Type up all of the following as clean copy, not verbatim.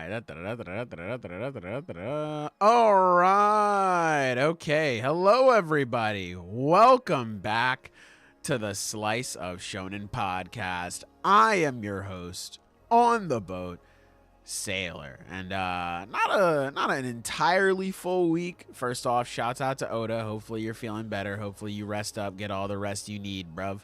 All right. Okay. Hello, everybody. Welcome back to the Slice of Shonen Podcast. I am your host on the boat, Sailor, and not an entirely full week. First off, shouts out to Oda. Hopefully you're feeling better. Hopefully you rest up, get all the rest you need, bruv.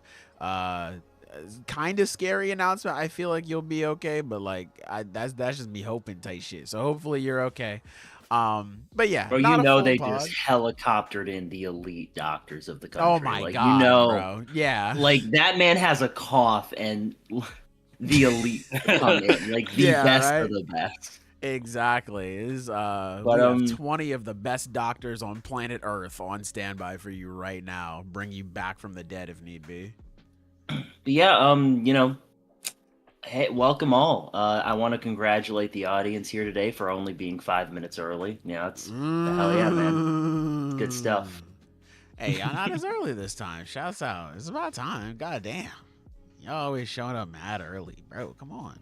Kind of scary announcement. I feel like you'll be okay, but like that's just me hoping type shit. So hopefully you're okay. But yeah, bro, not you know they pod. just helicoptered in the elite doctors of the country. Oh my like, god, you know, bro. Yeah, like that man has a cough, and the elite come in, like the best of the best. Exactly. We have 20 of the best doctors on planet Earth on standby for you right now. Bring you back from the dead if need be. But yeah, you know, hey, welcome all. I want to congratulate the audience here today for only being 5 minutes early. Yeah, it's the hell yeah, man. It's good stuff. Hey, y'all not as early this time. Shouts out. It's about time. God damn. Y'all always showing up mad early, bro. Come on.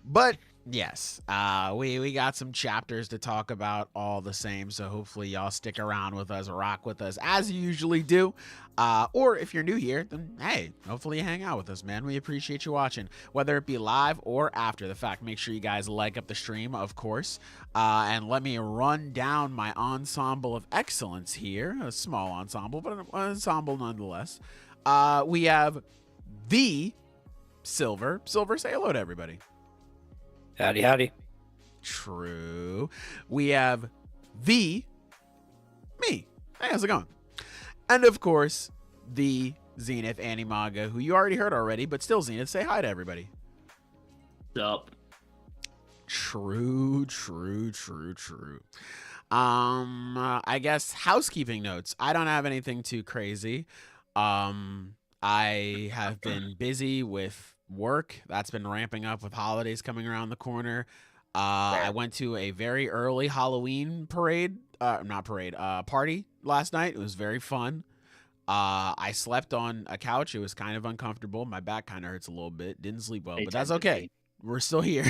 But yes, we got some chapters to talk about all the same, so hopefully y'all stick around with us, rock with us as you usually do. Or if you're new here, then hey, hopefully you hang out with us, man. We appreciate you watching, whether it be live or after the fact. Make sure you guys like up the stream, of course. And let me run down my Ensemble of Excellence here. A small ensemble, but an ensemble nonetheless. We have the Silver. Silver, say hello to everybody. Howdy, howdy. True. We have the me. Hey, how's it going? And of course, the Zenith Animaga, who you already heard already, but still, Zenith, say hi to everybody. What's up? True. I guess housekeeping notes. I don't have anything too crazy. I have been busy with work. That's been ramping up with holidays coming around the corner. I went to a very early Halloween party last night. It was very fun. I slept on a couch. It was kind of uncomfortable. My back kind of hurts a little bit. Didn't sleep well, but that's okay. We're still here.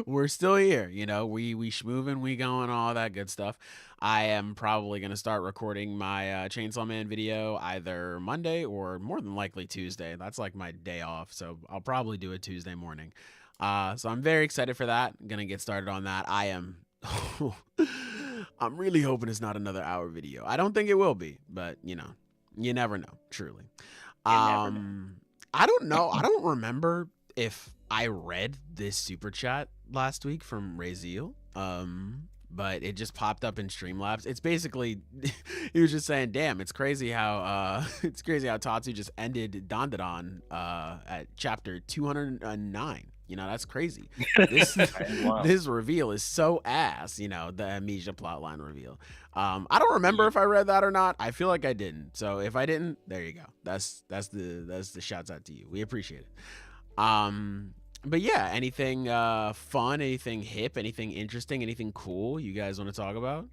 We're still here. You know, we schmoovin', we going, all that good stuff. I am probably going to start recording my Chainsaw Man video either Monday or more than likely Tuesday. That's like my day off, so I'll probably do it Tuesday morning. So I'm very excited for that. I'm going to get started on that. I'm really hoping it's not another hour video. I don't think it will be, but you know, you never know, truly. I don't know. I don't remember if I read this super chat last week from Raziel, but it just popped up in Streamlabs. It's basically, he was just saying, damn, it's crazy how Tatsu just ended Dandadan at chapter 209. You know, that's crazy. This reveal is so ass, you know, the Amnesia plotline reveal. I don't remember if I read that or not. I feel like I didn't. So if I didn't, there you go. That's the shouts out to you. We appreciate it. But yeah, anything fun, anything hip, anything interesting, anything cool you guys want to talk about?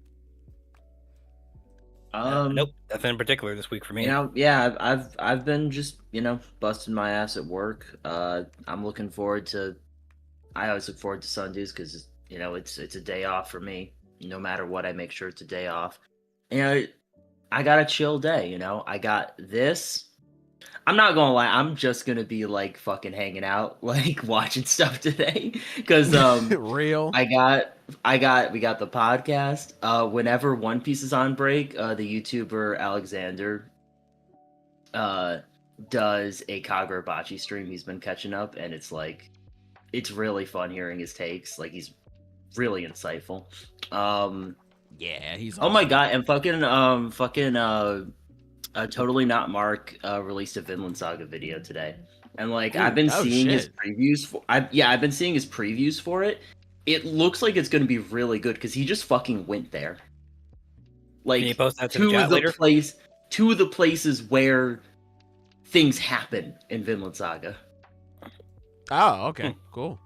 Nope, nothing in particular this week for me. You know, yeah, I've been just, you know, busting my ass at work. I'm looking forward to. I always look forward to Sundays because, you know, it's a day off for me. No matter what, I make sure it's a day off. You know, I got a chill day. You know, I got this. I'm not gonna lie, I'm just gonna be like fucking hanging out, like watching stuff today. Cause real. we got the podcast. Whenever One Piece is on break, the YouTuber Alexander does a Kagurabachi stream. He's been catching up, and it's like it's really fun hearing his takes. Like he's really insightful. Yeah, he's awesome. Oh my god, and Totally Not Mark released a Vinland Saga video today, and like I've been seeing his previews for. I've been seeing his previews for it. It looks like it's going to be really good because he just fucking went there. Like Can you post that to the places where things happen in Vinland Saga. Oh, okay, cool.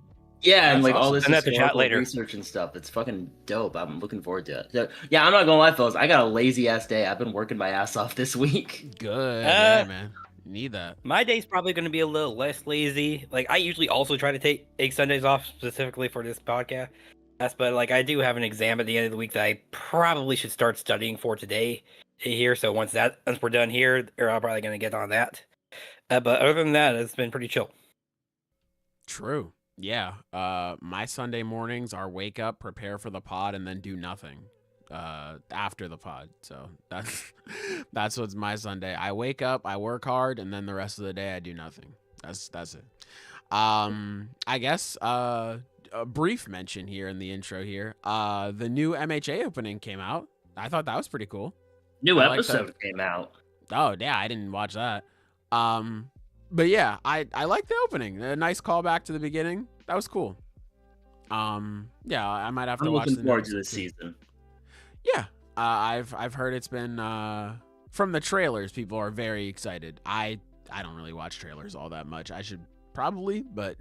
Yeah, and That's like awesome. all this historical research and stuff. It's fucking dope. I'm looking forward to it. So, yeah, I'm not gonna lie, fellas. I got a lazy ass day. I've been working my ass off this week. Good, yeah, man. Need that. My day's probably going to be a little less lazy. Like, I usually also try to take Sundays off specifically for this podcast. But, like, I do have an exam at the end of the week that I probably should start studying for today here. So once we're done here, I'm probably going to get on that. But other than that, it's been pretty chill. True. Yeah. My Sunday mornings are wake up, prepare for the pod, and then do nothing after the pod. So that's what's my Sunday. I wake up, I work hard, and then the rest of the day I do nothing. That's it. I guess a brief mention here in the intro here. The new MHA opening came out. I thought that was pretty cool. New episode came out. Oh yeah, I didn't watch that. But yeah, I like the opening. A nice callback to the beginning. That was cool. Yeah, I might have to watch. I'm looking forward to this season. Yeah, I've heard it's been from the trailers. People are very excited. I don't really watch trailers all that much. I should probably, but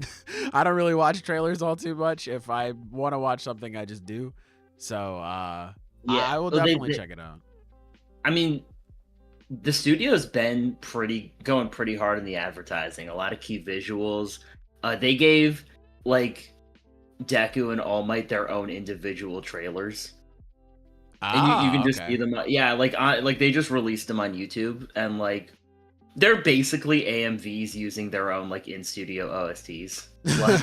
I don't really watch trailers all too much. If I want to watch something, I just do. So yeah, I will definitely check it out. I mean, the studio's been going pretty hard in the advertising. A lot of key visuals. They gave like Deku and All Might their own individual trailers. And you can just see them. Yeah, like they just released them on YouTube, and like they're basically AMVs using their own like in studio OSTs. Like,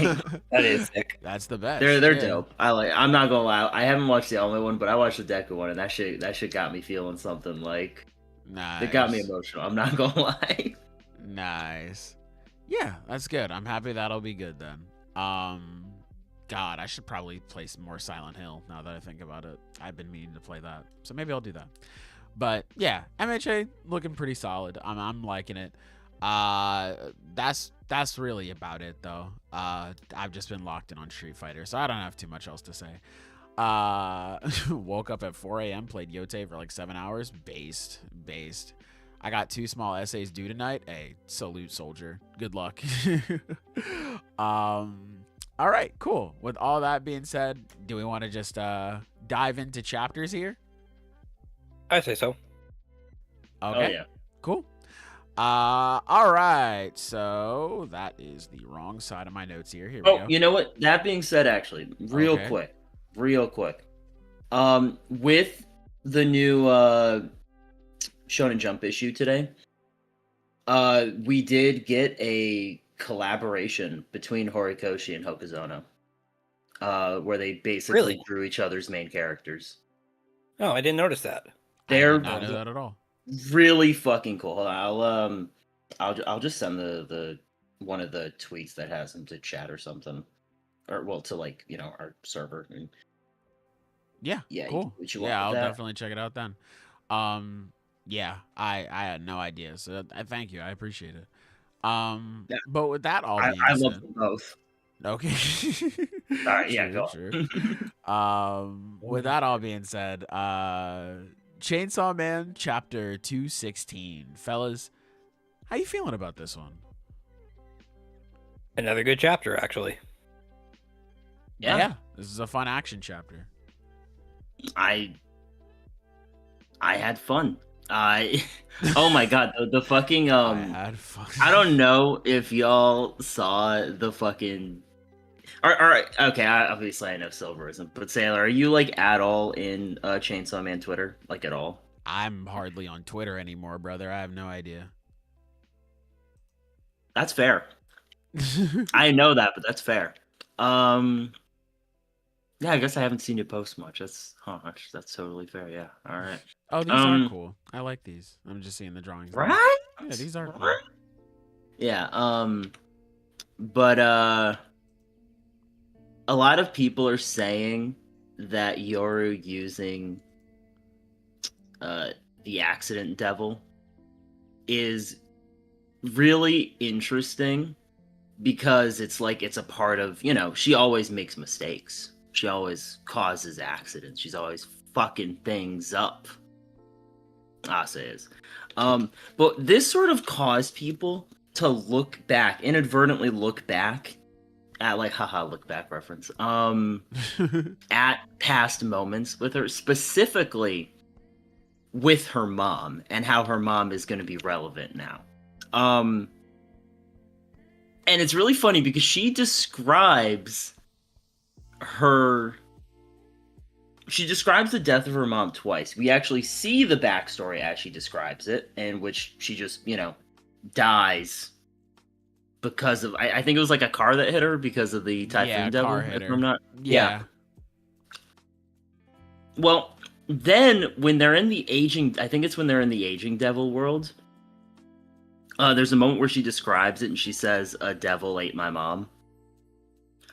that is sick. That's the best. They're dope. I'm not gonna lie. I haven't watched the All Might one, but I watched the Deku one, and that shit got me feeling something. Like, nice. It got me emotional. I'm not gonna lie. Nice. Yeah, that's good. I'm happy that'll be good then. God, I should probably play some more Silent Hill now that I think about it. I've been meaning to play that, so maybe I'll do that. But yeah, MHA looking pretty solid. I'm liking it. That's really about it though. I've just been locked in on Street Fighter, so I don't have too much else to say. Woke up at 4 a.m., played Yote for like 7 hours. Based. I got 2 small essays due tonight. Hey, salute, soldier. Good luck. All right, cool. With all that being said, do we want to just dive into chapters here? I say so. Okay. Oh, yeah. Cool. All right. So that is the wrong side of my notes here. Here we go. You know what? That being said, actually, real quick. With the new Shonen Jump issue today, we did get a collaboration between Horikoshi and Hokuzono, where they basically drew each other's main characters. Oh, I didn't notice that. They're not know that at all. Really fucking cool. I'll just send the one of the tweets that has them to chat or something, or well, to like our server. And yeah, cool. I'll definitely check it out then. Yeah, I had no idea, so I thank you. I appreciate it. Yeah. But with that all being I said, love them both. Okay. All right, yeah, go. Sure. With that all being said, Chainsaw Man Chapter 216, fellas, how you feeling about this one? Another good chapter, actually. Yeah, this is a fun action chapter. I had fun. Oh my god, the fucking I had fun. I don't know if y'all saw the fucking. All right, okay. Obviously, I know Silver isn't, but Sailor, are you like at all in Chainsaw Man Twitter, like at all? I'm hardly on Twitter anymore, brother. I have no idea. That's fair. I know that, but that's fair. Yeah, I guess I haven't seen you post much. That's totally fair. Yeah. All right. Oh, these are cool. I like these. I'm just seeing the drawings. Right? Yeah, these are cool. Yeah. But a lot of people are saying that Yoru using the accident devil is really interesting because it's like it's a part of, she always makes mistakes. She always causes accidents. She's always fucking things up. Asa is. But this sort of caused people to inadvertently look back at like, haha, look back reference. At past moments with her, specifically with her mom and how her mom is going to be relevant now. And it's really funny because she describes the death of her mom twice. We actually see the backstory as she describes it, in which she just, dies because of, I think it was like a car that hit her because of the Typhoon Devil. Car hit if her. I'm not. Yeah. Well, then when they're in the aging, I think it's when they're in the aging devil world. There's a moment where she describes it and she says, "A devil ate my mom,"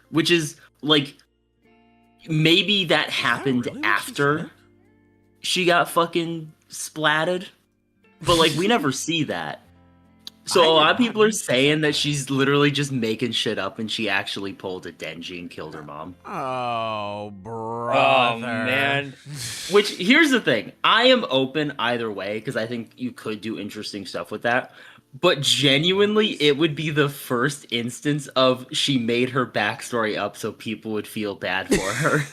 which is like maybe that happened really what after she got fucking splatted, but like we never see that. So a lot of people are saying that she's literally just making shit up and she actually pulled a Denji and killed her mom. Oh, brother. Oh, man. Which, here's the thing. I am open either way because I think you could do interesting stuff with that. But genuinely, it would be the first instance of she made her backstory up so people would feel bad for her.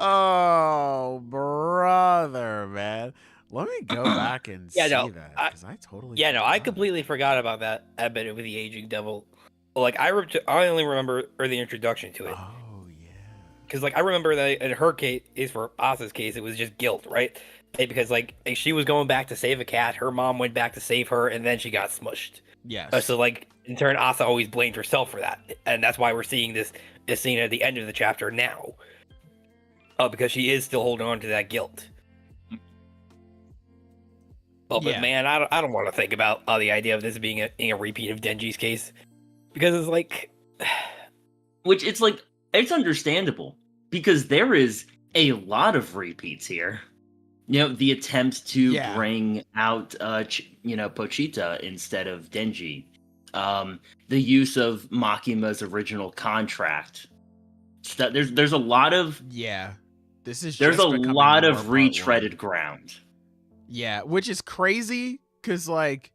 Oh, brother, man. Let me go back and see that because I totally I completely forgot about that bit with the aging devil. Like I only remember the introduction to it. Oh yeah. Because like I remember that in her case, for Asa's case, it was just guilt, right? Because like she was going back to save a cat, her mom went back to save her, and then she got smushed. Yes. So like in turn, Asa always blamed herself for that, and that's why we're seeing this scene at the end of the chapter now. Because she is still holding on to that guilt. But man, I don't want to think about the idea of this being a repeat of Denji's case, because it's like, which it's like it's understandable because there is a lot of repeats here. The attempt to bring out Pochita instead of Denji, the use of Makima's original contract. There's a lot of there's a lot of retreaded ground. Yeah, which is crazy because, like,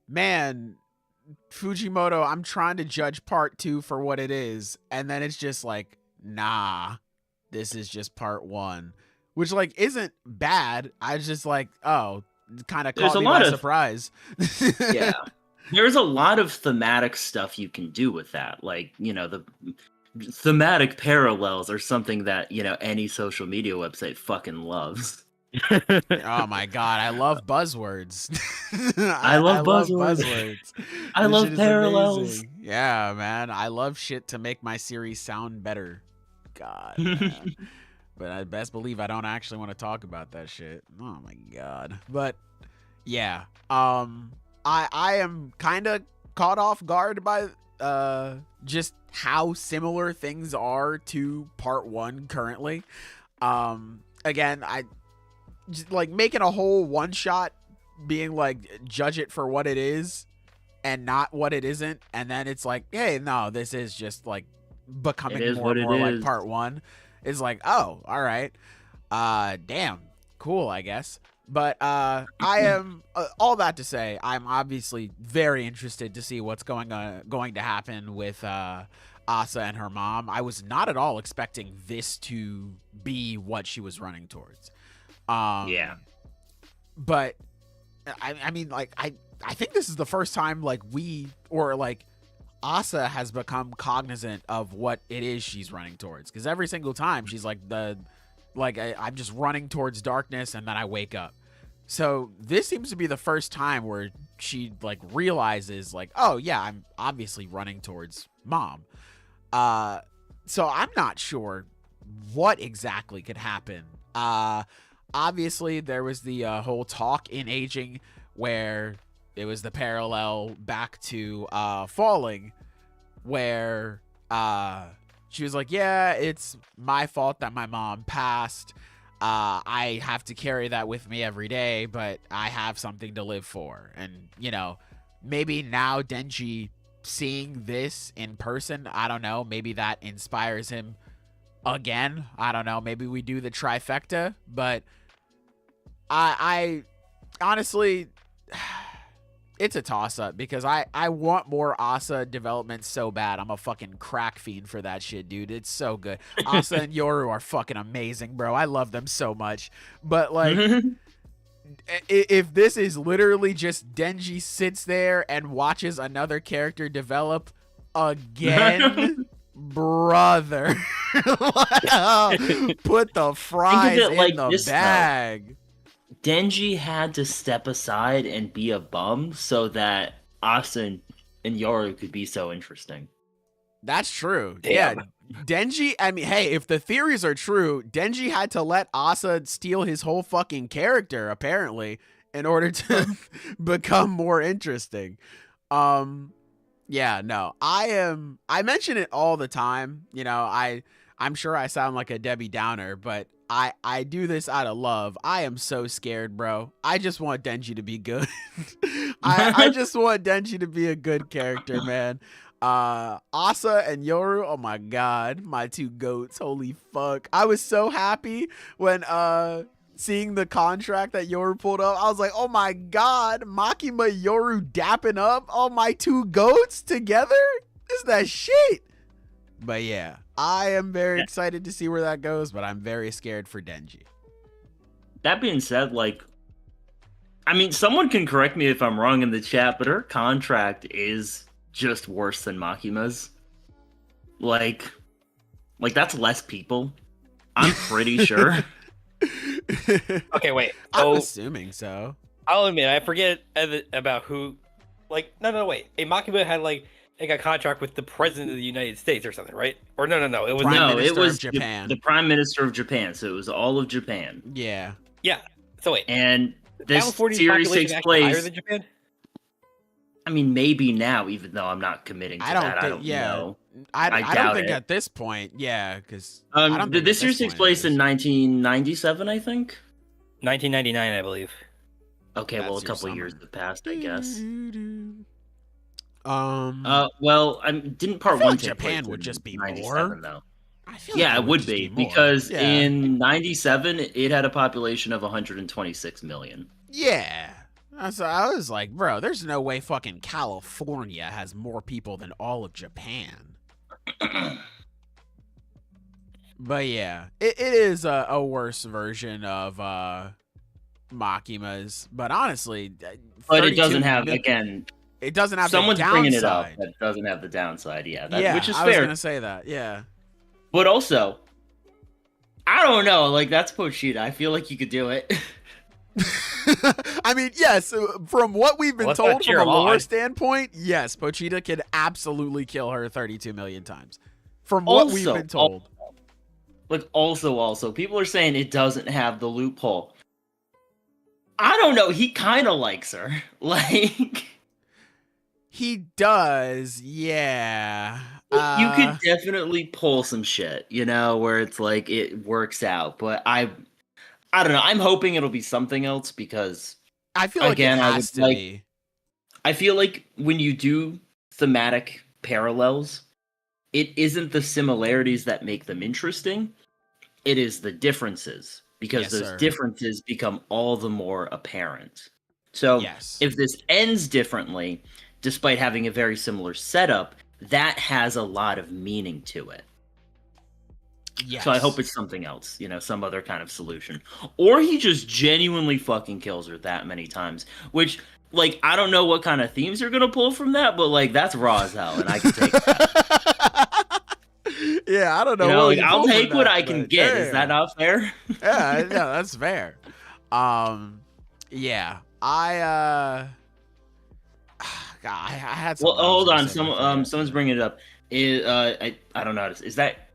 man, Fujimoto, I'm trying to judge part 2 for what it is, and then it's just like, nah, this is just part 1, which, like, isn't bad. I was just like, oh, kind of caught me by surprise. Yeah. There's a lot of thematic stuff you can do with that. Like, the thematic parallels are something that, any social media website fucking loves. Oh my god, I love buzzwords. I love buzzwords. I love parallels. Amazing. Yeah, man. I love shit to make my series sound better. God, man. But I best believe I don't actually want to talk about that shit. Oh my god. But yeah, I am kind of caught off guard by just how similar things are to part 1 currently. Again, I just like making a whole one shot being like judge it for what it is and not what it isn't, and then it's like, hey, no, this is just like becoming more and more like part 1 is like, oh, all right, damn, cool, I guess. But I am all that to say, I'm obviously very interested to see what's going to happen with Asa and her mom. I was not at all expecting this to be what she was running towards. But I mean, like, I think this is the first time like Asa has become cognizant of what it is she's running towards, because every single time she's like I'm just running towards darkness and then I wake up. So this seems to be the first time where she like realizes like, oh yeah, I'm obviously running towards mom. So I'm not sure what exactly could happen. Obviously, there was the whole talk in Aging where it was the parallel back to Falling, where she was like, yeah, it's my fault that my mom passed. I have to carry that with me every day, but I have something to live for. And, maybe now Denji seeing this in person, I don't know, maybe that inspires him again. I don't know, maybe we do the trifecta, but I honestly, it's a toss-up because I want more Asa development so bad. I'm a fucking crack fiend for that shit, dude. It's so good. Asa and Yoru are fucking amazing, bro. I love them so much. But, like, if this is literally just Denji sits there and watches another character develop again, brother, put the fries in like the this, bag. Denji had to step aside and be a bum so that Asa and Yoru could be so interesting. That's true. Damn. Yeah. Denji, I mean, hey, if the theories are true, Denji had to let Asa steal his whole fucking character, apparently, in order to become more interesting. Yeah, no, I mention it all the time. You know, I'm sure I sound like a Debbie Downer, but I do this out of love. I am so scared, bro. I just want Denji to be good. I just want Denji to be a good character, man. Asa and Yoru, oh my god, my two goats. Holy fuck. I was so happy when seeing the contract that Yoru pulled up. I was like, oh my god, Makima Yoru dapping up all my two goats together? Is that shit? But yeah, I am very excited to see where that goes, but I'm very scared for Denji. That being said, like, I mean, someone can correct me if I'm wrong in the chat, but her contract is just worse than Makima's. Like that's less people. I'm pretty sure. Okay, wait. I'm assuming so. I'll admit, I forget about who. Like, no, wait. A Makima had like a contract with the president of the United States or something, right? Or no. It was Prime Minister it was of Japan. The Prime Minister of Japan. So it was all of Japan. Yeah. Yeah. So wait. And this California's series population takes actually higher place. than Japan? I mean, maybe now, even though I'm not committing to that. I don't know. I don't doubt think it. at this point, yeah, because this series takes place in 1997, I think. 1999, I believe. Okay, That's well, a your couple summer. years have passed, I guess. Well, didn't I part feel one like take Japan place would in just be 97, more. though? I feel Yeah, like it would just be more. because Yeah. in 97 it had a population of 126 million. Yeah. So I was like, bro, there's no way fucking California has more people than all of Japan. But yeah, it is a worse version of Makima's. But honestly, But it doesn't 32 have mil- again. It doesn't have Someone's the bringing it up downside. that doesn't have the downside. Yeah, Yeah, which is I was fair. gonna say that. Yeah. But also, I don't know. Like that's Pochita. I feel like you could do it. I mean, yes, from what we've been Let's not told cheer from a him lore on. standpoint, yes, Pochita could absolutely kill her 32 million times. From what we've been told. Also, people are saying it doesn't have the loophole. I don't know. He kind of likes her. Like, He does, yeah. you could definitely pull some shit, where it's like it works out. But I don't know. I'm hoping it'll be something else because I feel like again, it I has would to like- be. I feel like when you do thematic parallels, it isn't the similarities that make them interesting. It is the differences, because Yes, those sir. differences become all the more apparent. So Yes. if this ends differently, despite having a very similar setup, that has a lot of meaning to it. Yes. So I hope it's something else, some other kind of solution. Or he just genuinely fucking kills her that many times, which, like, I don't know what kind of themes you're going to pull from that, but, like, that's raw as hell, and I can take that. Yeah, I don't know. I'll take what I can get. Is that not fair? Yeah, that's fair. Yeah, God, I had some. Well, hold on. Someone's bringing it up. I don't know. Is that?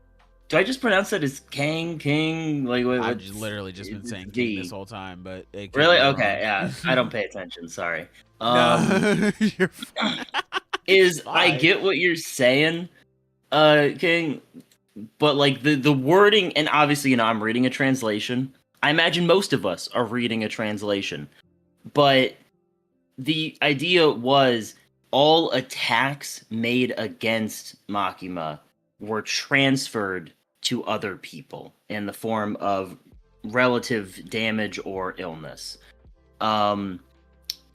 Do I just pronounce that as King? Like, I've literally just been saying King this whole time, but it could really? be Okay, wrong. yeah. I don't pay attention. Sorry. No, you're fine. I get what you're saying, King, but like the wording, and obviously, I'm reading a translation. I imagine most of us are reading a translation, but the idea was all attacks made against Makima were transferred to other people in the form of relative damage or illness. And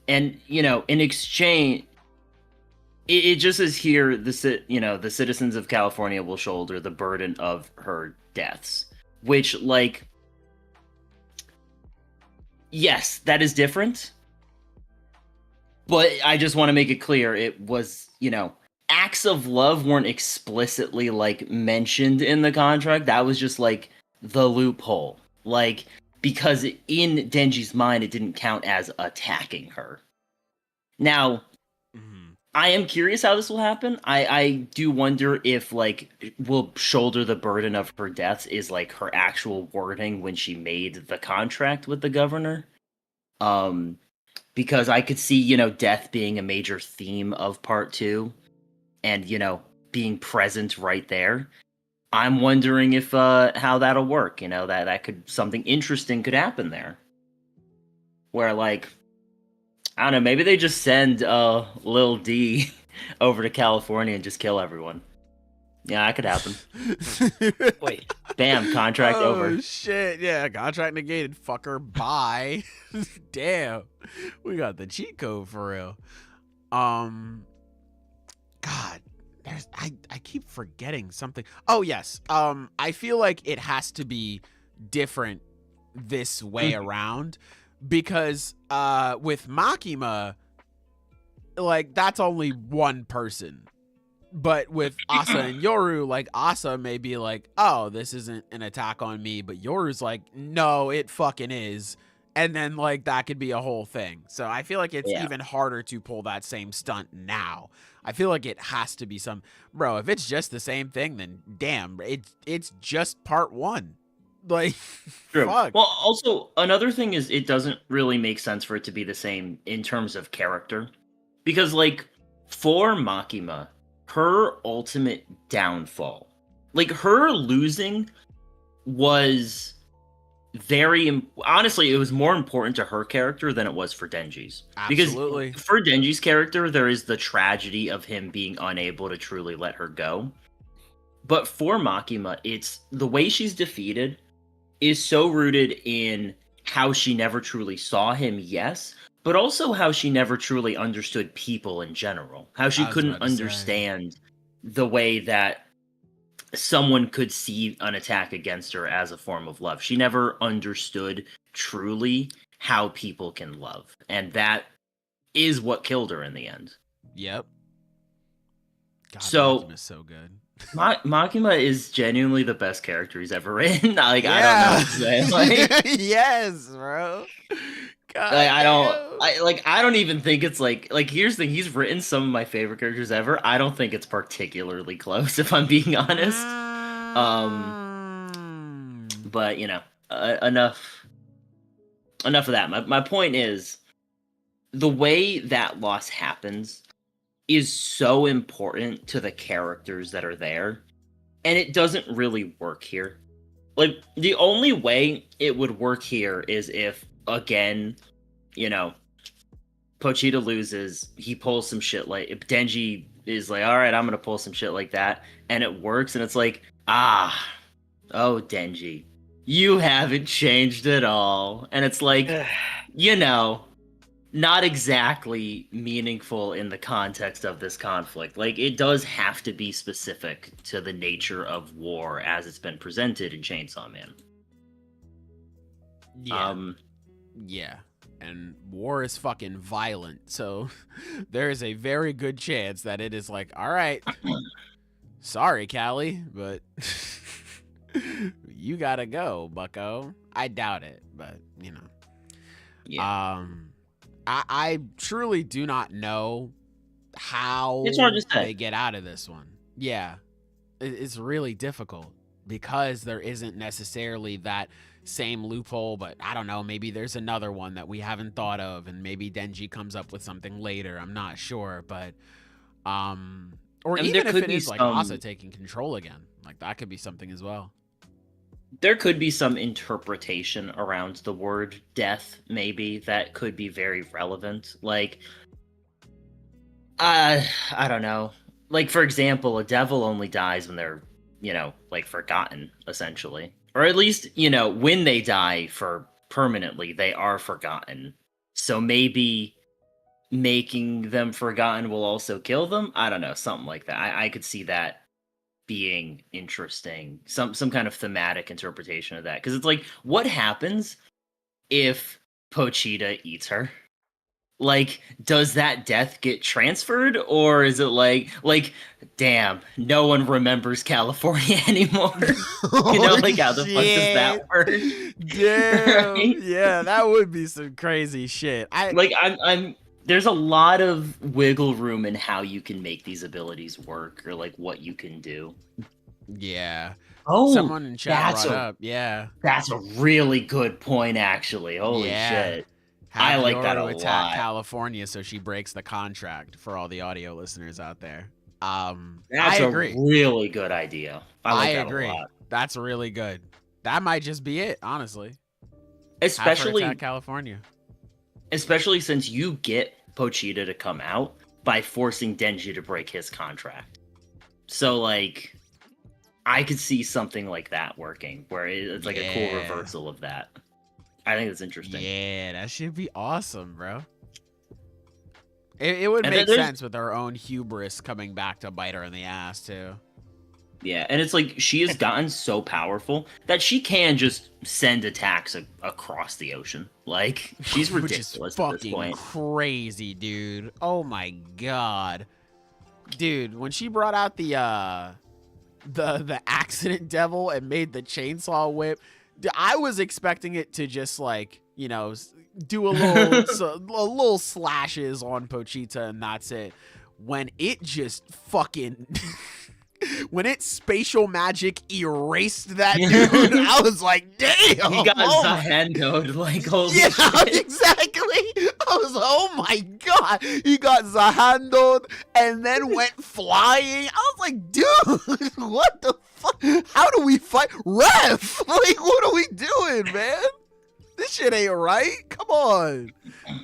in exchange, it just says here, the citizens of California will shoulder the burden of her deaths, which, like, yes, that is different. But I just want to make it clear, it was, acts of love weren't explicitly, like, mentioned in the contract. That was just, like, the loophole. Like, because in Denji's mind, it didn't count as attacking her. Now, I am curious how this will happen. I do wonder if, like, will shoulder the burden of her deaths is, like, her actual wording when she made the contract with the governor. Because I could see, death being a major theme of part 2 and, being present right there. I'm wondering if how that'll work, that could something interesting could happen there. Where, like, I don't know, maybe they just send Lil D over to California and just kill everyone. Yeah, that could happen. Wait. Bam, contract over. Oh shit, yeah, contract negated, fucker, bye. Damn. We got the cheat code for real. God, I keep forgetting something. Oh yes. I feel like it has to be different this way around. Because with Makima, like, that's only one person. But with Asa and Yoru, like, Asa may be like, oh, this isn't an attack on me. But Yoru's like, no, it fucking is. And then, like, that could be a whole thing. So I feel like it's even harder to pull that same stunt now. I feel like it has to be some... Bro, if it's just the same thing, then damn, it's just part 1. Like, true. Fuck. Well, also, another thing is it doesn't really make sense for it to be the same in terms of character. Because, like, for Makima, her ultimate downfall, like, her losing was honestly, it was more important to her character than it was for Denji's. Absolutely. Because for Denji's character, there is the tragedy of him being unable to truly let her go. But for Makima, it's the way she's defeated is so rooted in how she never truly saw him, yes, but also how she never truly understood people in general. How she couldn't understand the way that someone could see an attack against her as a form of love. She never understood truly how people can love. And that is what killed her in the end. Yep. God, so Makima's so good. Makima is genuinely the best character he's ever written. Like, I don't know what to say. Like, yes, bro. God, like, I don't even think it's like here's the thing, he's written some of my favorite characters ever. I don't think it's particularly close, if I'm being honest. But enough of that. My point is, the way that loss happens is so important to the characters that are there, and it doesn't really work here. Like, the only way it would work here is if, again, Pochita loses, he pulls some shit like, if Denji is like, all right, I'm gonna pull some shit like that, and it works, and it's like, oh, Denji, you haven't changed at all. And it's like, not exactly meaningful in the context of this conflict. Like, it does have to be specific to the nature of war as it's been presented in Chainsaw Man. Yeah. And war is fucking violent, so there is a very good chance that it is like, all right, sorry, Callie, but you gotta go, bucko. I doubt it, but, Yeah. I truly do not know how It's hard to say. they get out of this one. Yeah, it's really difficult because there isn't necessarily that same loophole, but I don't know, maybe there's another one that we haven't thought of, and maybe Denji comes up with something later. I'm not sure, but or even if it is like Asa taking control again, like that could be something as well. There could be some interpretation around the word death, maybe, that could be very relevant. Like, I don't know. Like, for example, a devil only dies when they're, like, forgotten, essentially. Or at least, when they die for permanently, they are forgotten. So maybe making them forgotten will also kill them? I don't know, something like that. I could see that being interesting, some kind of thematic interpretation of that, because it's like, what happens if Pochita eats her? Like, does that death get transferred, or is it like, damn, no one remembers California anymore? You know, like, how the fuck does that work? Damn. Right? Yeah, that would be some crazy shit. I'm there's a lot of wiggle room in how you can make these abilities work, or like what you can do. Yeah. Oh, Someone in chat brought up. Yeah. That's a really good point, actually. Holy shit. I like that a Yoru attack lot. California so she breaks the contract for all the audio listeners out there. That's I agree. a really good idea. I agree. A lot. That's really good. That might just be it, honestly. Especially Attack California. Especially since you get Pochita to come out by forcing Denji to break his contract. So, like, I could see something like that working, where it's like a cool reversal of that. I think that's interesting. Yeah, that should be awesome, bro. It would make sense with her own hubris coming back to bite her in the ass, too. Yeah, and it's like she has gotten so powerful that she can just send attacks across the ocean. Like, she's ridiculous. Which is fucking crazy, dude. Oh my god. Dude, when she brought out the accident devil and made the chainsaw whip, I was expecting it to just, like, you know, do a little slashes on Pochita and that's it. When it just fucking when it spatial magic erased that dude, I was like, damn. He got Zahando'd, like, holy shit. Exactly. I was like, oh my god. He got Zahando'd and then went flying. I was like, dude, what the fuck? How do we fight? Ref! Like, what are we doing, man? This shit ain't right. Come on.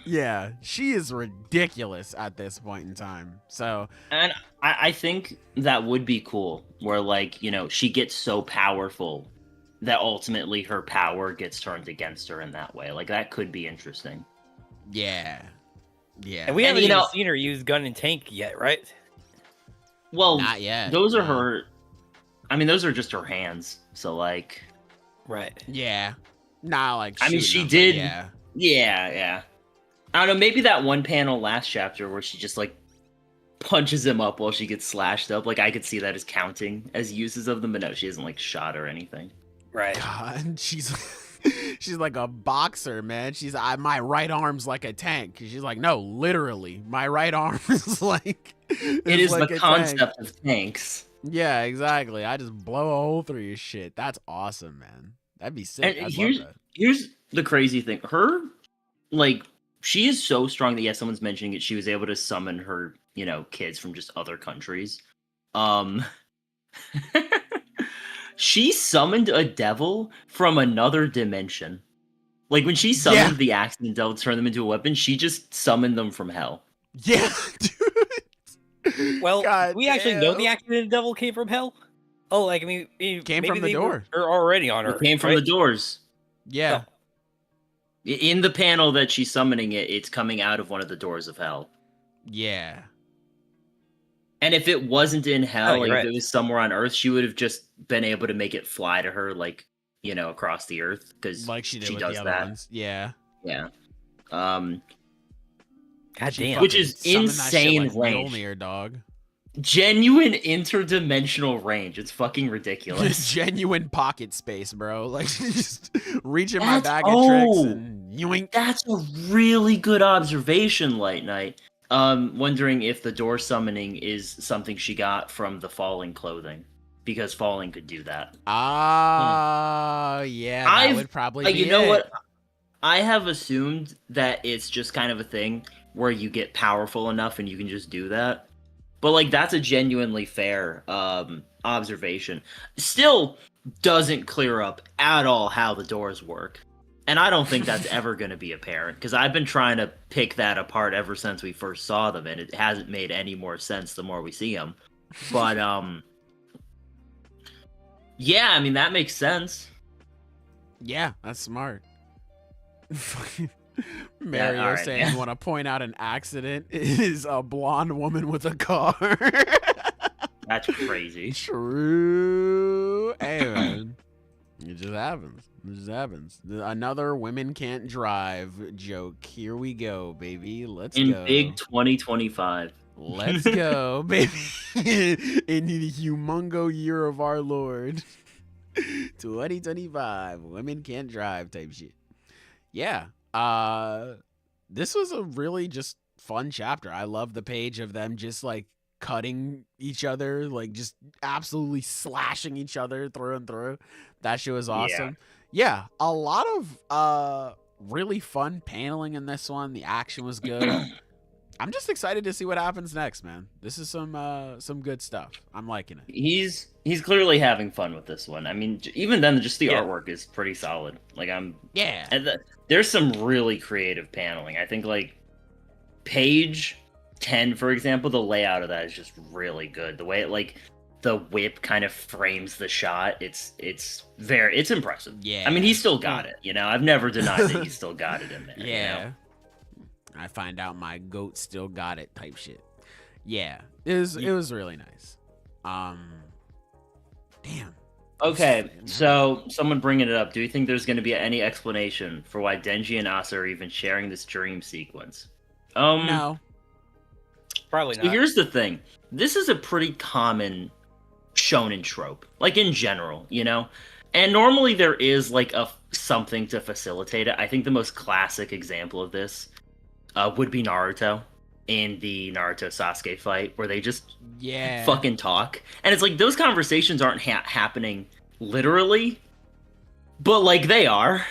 Yeah, she is ridiculous at this point in time. So, and I think that would be cool, where, like, you know, she gets so powerful that ultimately her power gets turned against her in that way. Like, that could be interesting. Yeah. Yeah. And we haven't even seen her use gun and tank yet, right? Well, not yet. Those are her. I mean, those are just her hands. So, like, right. Yeah. Nah, like, I mean, she did. Yeah. I don't know. Maybe that one panel last chapter where she just, like, punches him up while she gets slashed up. Like, I could see that as counting as uses of them, but no, she isn't, like, shot or anything. Right. God, she's like a boxer, man. My right arm's like a tank. She's like, no, literally, my right arm is like. It is like the concept of tanks. Yeah, exactly. I just blow a hole through your shit. That's awesome, man. That'd be sick. And here's the crazy thing. Her, like, she is so strong that, someone's mentioning it. She was able to summon her, you know, kids from just other countries. She summoned a devil from another dimension. Like, when she summoned the accident devil to turn them into a weapon, she just summoned them from hell. Yeah, dude. Well, we actually know the accident devil came from hell. Oh, like, I mean, it came from the door. Or already on Earth. It came from the doors. Yeah. Oh. In the panel that she's summoning it, it's coming out of one of the doors of hell. Yeah. And if it wasn't in hell, if it was somewhere on Earth, she would have just been able to make it fly to her, like, you know, across the Earth, because like she does the other that. Ones. Yeah. Yeah. God damn. Which is insane range. Mjolnir, dog. Genuine interdimensional range. It's fucking ridiculous. Genuine pocket space, bro. Like, just reach in my bag of tricks and yoink. That's a really good observation, Light Knight. Wondering if the door summoning is something she got from the Falling clothing, because Falling could do that. Yeah, that would probably be you know what? I have assumed that it's just kind of a thing where you get powerful enough and you can just do that. But, like, that's a genuinely fair observation. Still doesn't clear up at all how the doors work. And I don't think that's ever going to be apparent, because I've been trying to pick that apart ever since we first saw them, and it hasn't made any more sense the more we see them. But, yeah, I mean, that makes sense. Yeah, that's smart. Mario saying, want to point out an accident is a blonde woman with a car. That's crazy. True. Hey, man. It just happens. Another women can't drive joke. Here we go, baby. Let's In go. big 2025. Let's go, baby. In the humongo year of our Lord. 2025. Women can't drive type shit. Yeah. This was a really just fun chapter. I love the page of them just like cutting each other, like just absolutely slashing each other through and through. That shit was awesome. Yeah, a lot of really fun paneling in this one. The action was good. I'm just excited to see what happens next, man. This is some good stuff. I'm liking it. He's clearly having fun with this one. I mean, even then, just the artwork is pretty solid. Like and there's some really creative paneling. I think like page 10, for example, the layout of that is just really good. The way it like the whip kind of frames the shot, it's impressive. Yeah, I mean, he still got it. You know, I've never denied that he still got it in there. Yeah. You know? I find out my goat still got it type shit. Yeah, it was really nice. Damn. Okay, so someone bringing it up. Do you think there's going to be any explanation for why Denji and Asa are even sharing this dream sequence? No. Probably So not. here's the thing. This is a pretty common shonen trope, like in general, you know? And normally there is like something to facilitate it. I think the most classic example of this would be Naruto in the Naruto Sasuke fight, where they just fucking talk. And it's like those conversations aren't happening literally, but like they are.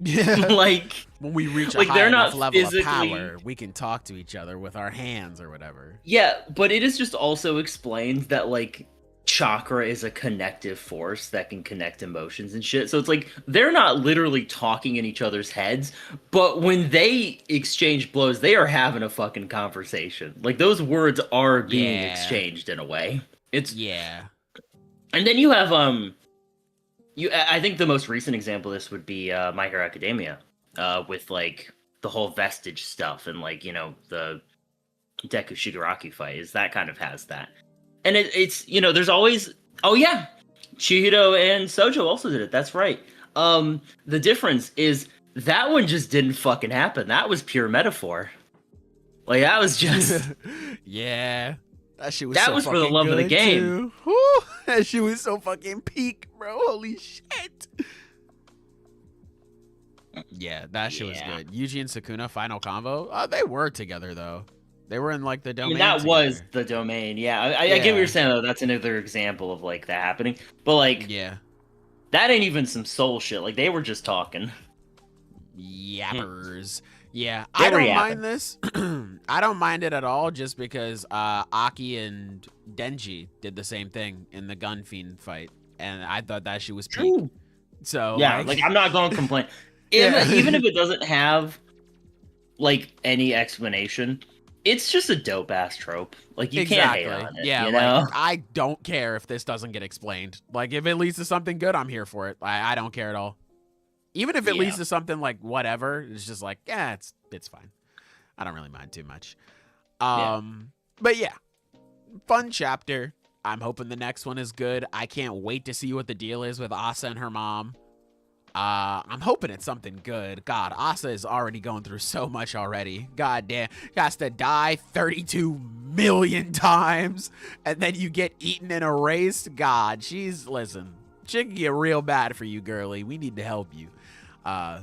Yeah. Like when we reach a like high they're enough not level physically... of power, we can talk to each other with our hands or whatever. Yeah, but it is just also explained that like chakra is a connective force that can connect emotions and shit. So it's like they're not literally talking in each other's heads, but when they exchange blows, they are having a fucking conversation. Like those words are being exchanged in a way. It's And then you have I think the most recent example of this would be My Hero Academia, with like the whole vestige stuff and like, you know, the Deku Shigaraki fight is that kind of has that. And it's, you know, there's always, Chihiro and Sojo also did it. That's right. The difference is that one just didn't fucking happen. That was pure metaphor. Like that was just, yeah. That shit was that so was for the love of the game. That shit was so fucking peak, bro. Holy shit. Yeah, that shit was good. Yuji and Sukuna final combo. They were together though. They were in like the domain. I mean, that was the domain. Yeah, I get what you're saying though. That's another example of like that happening. But like, that ain't even some soul shit. Like they were just talking. Yappers. Yeah, I don't mind this. I don't mind it at all, just because Aki and Denji did the same thing in the Gun Fiend fight, and I thought that shit was peak. So yeah, like I'm not going to complain. Even if it doesn't have like any explanation, it's just a dope ass trope. Like you can't hate on it. Yeah, you know? Like I don't care if this doesn't get explained. Like if it leads to something good, I'm here for it. I don't care at all. Even if it leads to something like whatever, it's just like, it's fine. I don't really mind too much. But yeah, fun chapter. I'm hoping the next one is good. I can't wait to see what the deal is with Asa and her mom. I'm hoping it's something good. God, Asa is already going through so much already. God damn. Has to die 32 million times, and then you get eaten and erased. God, listen, she can get real bad for you, girly. We need to help you.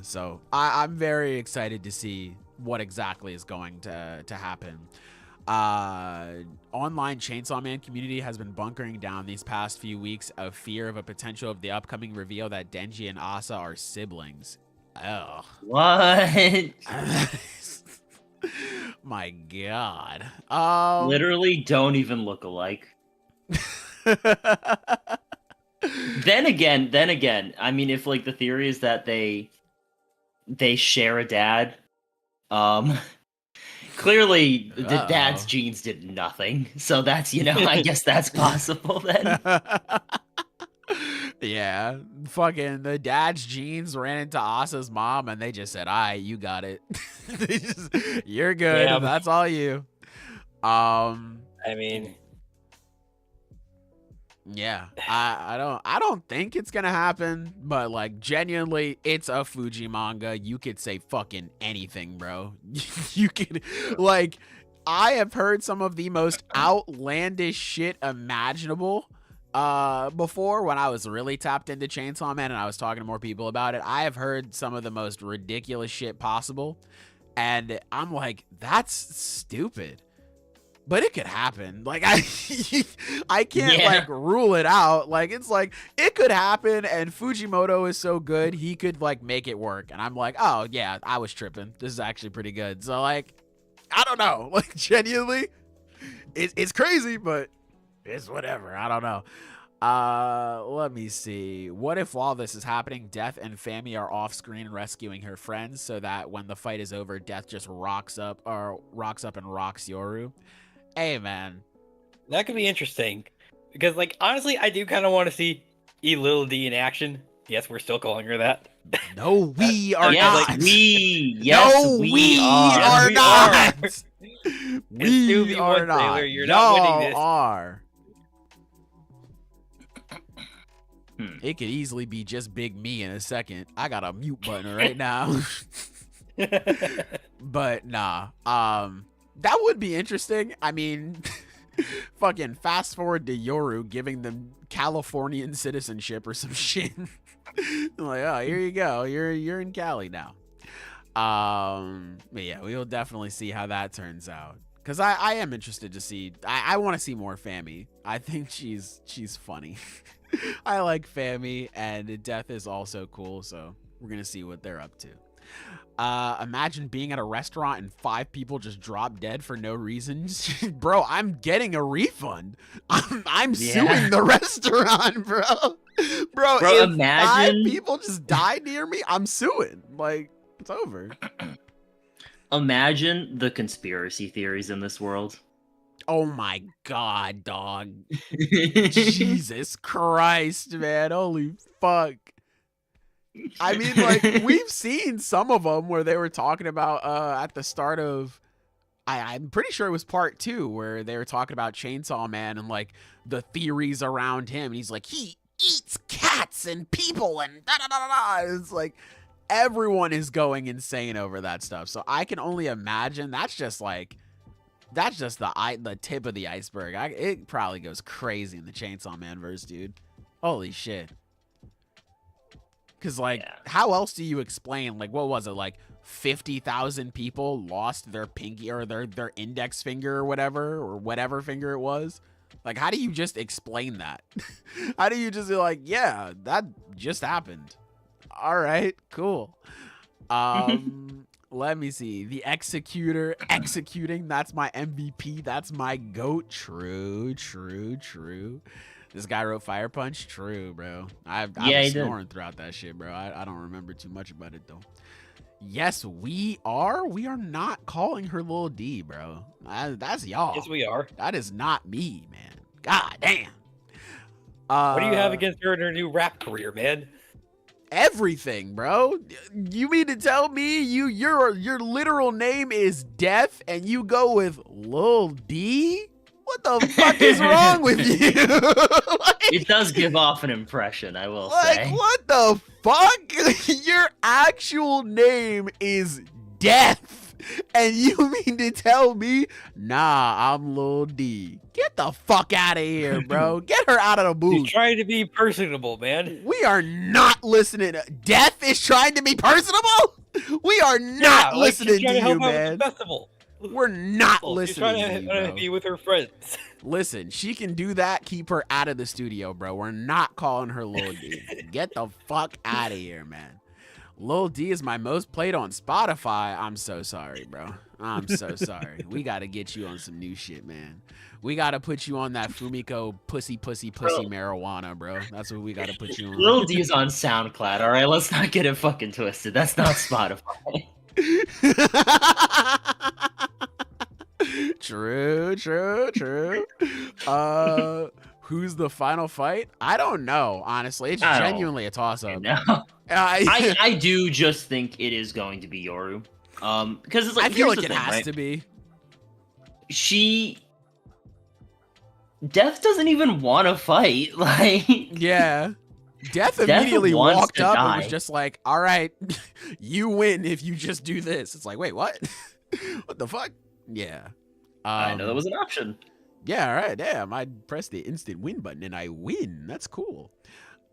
So I'm very excited to see what exactly is going to happen. Online Chainsaw Man community has been bunkering down these past few weeks of fear of a potential of the upcoming reveal that Denji and Asa are siblings. Ugh. What? My God. Literally don't even look alike. Then again, I mean, if like the theory is that they share a dad, clearly the dad's genes did nothing. So that's, you know, I guess that's possible then. Yeah, fucking the dad's genes ran into Asa's mom and they just said, "All right, you got it. You're good. Yeah. That's all you." I mean, Yeah, I don't think it's gonna happen, but like genuinely, it's a Fuji manga. You could say fucking anything, bro. You could like, I have heard some of the most outlandish shit imaginable before when I was really tapped into Chainsaw Man and I was talking to more people about it. I have heard some of the most ridiculous shit possible, and I'm like, that's stupid. But it could happen. Like I can't like rule it out. Like it's like it could happen, and Fujimoto is so good he could like make it work. And I'm like, oh yeah, I was tripping. This is actually pretty good. So like, I don't know. Like genuinely, it's crazy, but it's whatever. I don't know. Let me see. What if while this is happening, Death and Fami are off screen rescuing her friends, so that when the fight is over, Death just rocks up and rocks Yoru? Hey, man. That could be interesting. Because, like, honestly, I do kind of want to see E Little D in action. Yes, we're still calling her that. No, we are not. Like, we are not. We are not. Taylor, you're not winning this. Are. It could easily be just Big Me in a second. I got a mute button right now. But nah. That would be interesting. I mean, fucking fast forward to Yoru giving them Californian citizenship or some shit. Like, oh, here you go. You're in Cali now. But yeah, we'll definitely see how that turns out. Cause I am interested to see. I want to see more Fami. I think she's funny. I like Fami, and Death is also cool. So we're gonna see what they're up to. Imagine being at a restaurant and 5 people just drop dead for no reason. Bro, I'm getting a refund. I'm suing the restaurant, bro. Bro, if imagine 5 people just die near me, I'm suing. Like, it's over. Imagine the conspiracy theories in this world. Oh my god, dog. Jesus Christ, man. Holy fuck. I mean, like, we've seen some of them where they were talking about at the start of, I'm pretty sure it was part 2, where they were talking about Chainsaw Man and like the theories around him. And he's like, he eats cats and people and da da da da da. It's like everyone is going insane over that stuff. So I can only imagine that's just the tip of the iceberg. It probably goes crazy in the Chainsaw Man verse, dude. Holy shit. Because, like, how else do you explain, like, what was it, like, 50,000 people lost their pinky or their index finger or whatever finger it was? Like, how do you just explain that? How do you just be like, yeah, that just happened. All right, cool. Let me see. The Executor executing. That's my MVP. That's my GOAT. True. This guy wrote Fire Punch? True, bro. I was snoring throughout that shit, bro. I don't remember too much about it, though. Yes, we are. We are not calling her Lil D, bro. That's y'all. Yes, we are. That is not me, man. God damn. What do you have against her in her new rap career, man? Everything, bro. You mean to tell me your literal name is Death and you go with Lil D? What the fuck is wrong with you? Like, it does give off an impression, I will say. Like, what the fuck? Your actual name is Death. And you mean to tell me, nah, I'm Lil D. Get the fuck out of here, bro. Get her out of the booth. He's trying to be personable, man. We are not listening. Death is trying to be personable? We are not listening to you, man. We're not listening to you, She's trying to be with her friends. Listen, she can do that. Keep her out of the studio, bro. We're not calling her Lil D. Get the fuck out of here, man. Lil D is my most played on Spotify. I'm so sorry, bro. I'm so sorry. We got to get you on some new shit, man. We got to put you on that Fumiko pussy marijuana, bro. That's what we got to put you on. Lil D is on SoundCloud, all right? Let's not get it fucking twisted. That's not Spotify. True. Who's the final fight? I don't know, honestly. It's genuinely a toss-up. I do just think it is going to be Yoru. Because it's like, I feel like it has to be. Death doesn't even want to fight. Like, Yeah. Death Death immediately wants walked to up and was die. just like, all right, you win if you just do this. It's like, wait, what? What the fuck? Yeah. I know that was an option. Yeah, all right, damn. I pressed the instant win button and I win. That's cool.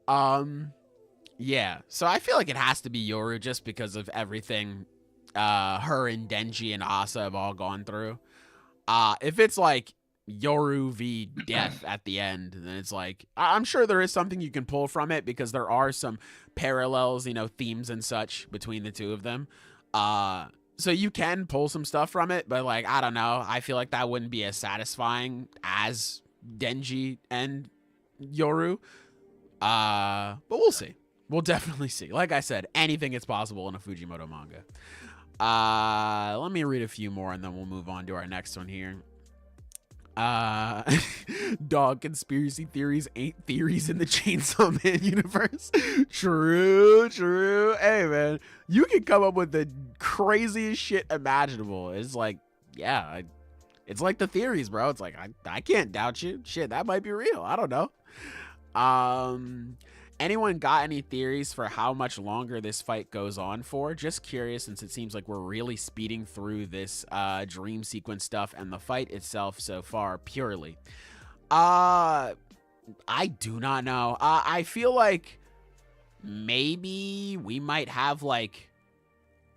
Yeah. So I feel like it has to be Yoru just because of everything her and Denji and Asa have all gone through. If it's like Yoru v Death at the end, then it's like I'm sure there is something you can pull from it because there are some parallels, themes and such between the two of them. So you can pull some stuff from it, but like I don't know, I feel like that wouldn't be as satisfying as Denji and Yoru. But we'll see. We'll definitely see. Like I said, anything is possible in a Fujimoto manga. Let me read a few more and then we'll move on to our next one here. Dog, conspiracy theories ain't theories in the Chainsaw Man universe. True. Hey, man, you can come up with the craziest shit imaginable. It's like, yeah, it's like the theories, bro. It's like, I can't doubt you. Shit, that might be real. I don't know. Anyone got any theories for how much longer this fight goes on for? Just curious, since it seems like we're really speeding through this dream sequence stuff and the fight itself so far purely. I do not know. I feel like maybe we might have like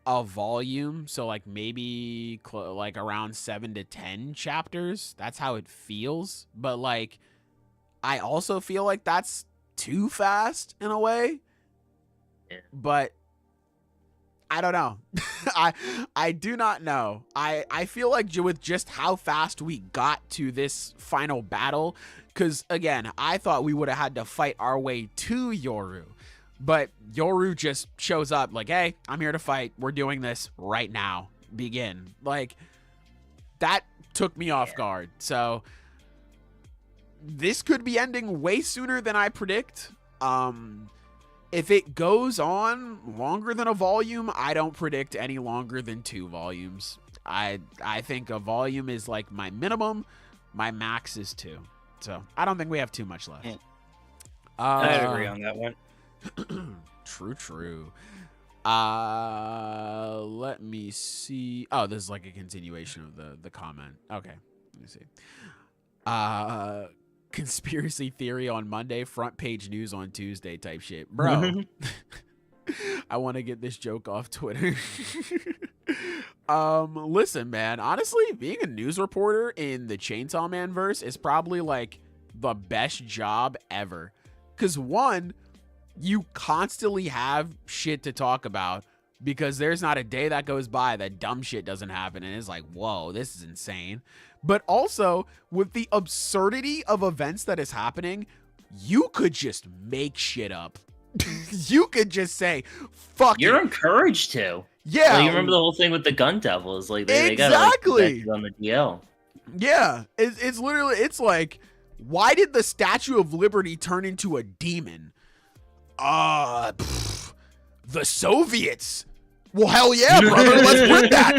a volume, so like maybe like around 7 to 10 chapters. That's how it feels. But like, I also feel like that's too fast in a way. Yeah. But I don't know. I do not know. I feel like with just how fast we got to this final battle, because again, I thought we would have had to fight our way to Yoru, but Yoru just shows up like, hey, I'm here to fight. We're doing this right now. Begin. Like, that took me off guard. So this could be ending way sooner than I predict. If it goes on longer than a volume, I don't predict any longer than 2 volumes. I think a volume is like my minimum. My max is 2. So I don't think we have too much left. Yeah. I agree on that one. True. Let me see. Oh, this is like a continuation of the comment. Okay, let me see. Conspiracy theory on Monday, front page news on Tuesday type shit. Bro, I want to get this joke off Twitter. Listen, man, honestly, being a news reporter in the Chainsaw Man verse is probably like the best job ever. Because one, you constantly have shit to talk about because there's not a day that goes by that dumb shit doesn't happen. And it's like, whoa, this is insane. But also, with the absurdity of events that is happening, you could just make shit up. You could just say, fuck You're it. encouraged to. Yeah. Like, you remember the whole thing with the gun devils? Like, they got Exactly. on the DL. Yeah. It's literally, it's like, why did the Statue of Liberty turn into a demon? The Soviets. Well, hell yeah, brother. Let's print that.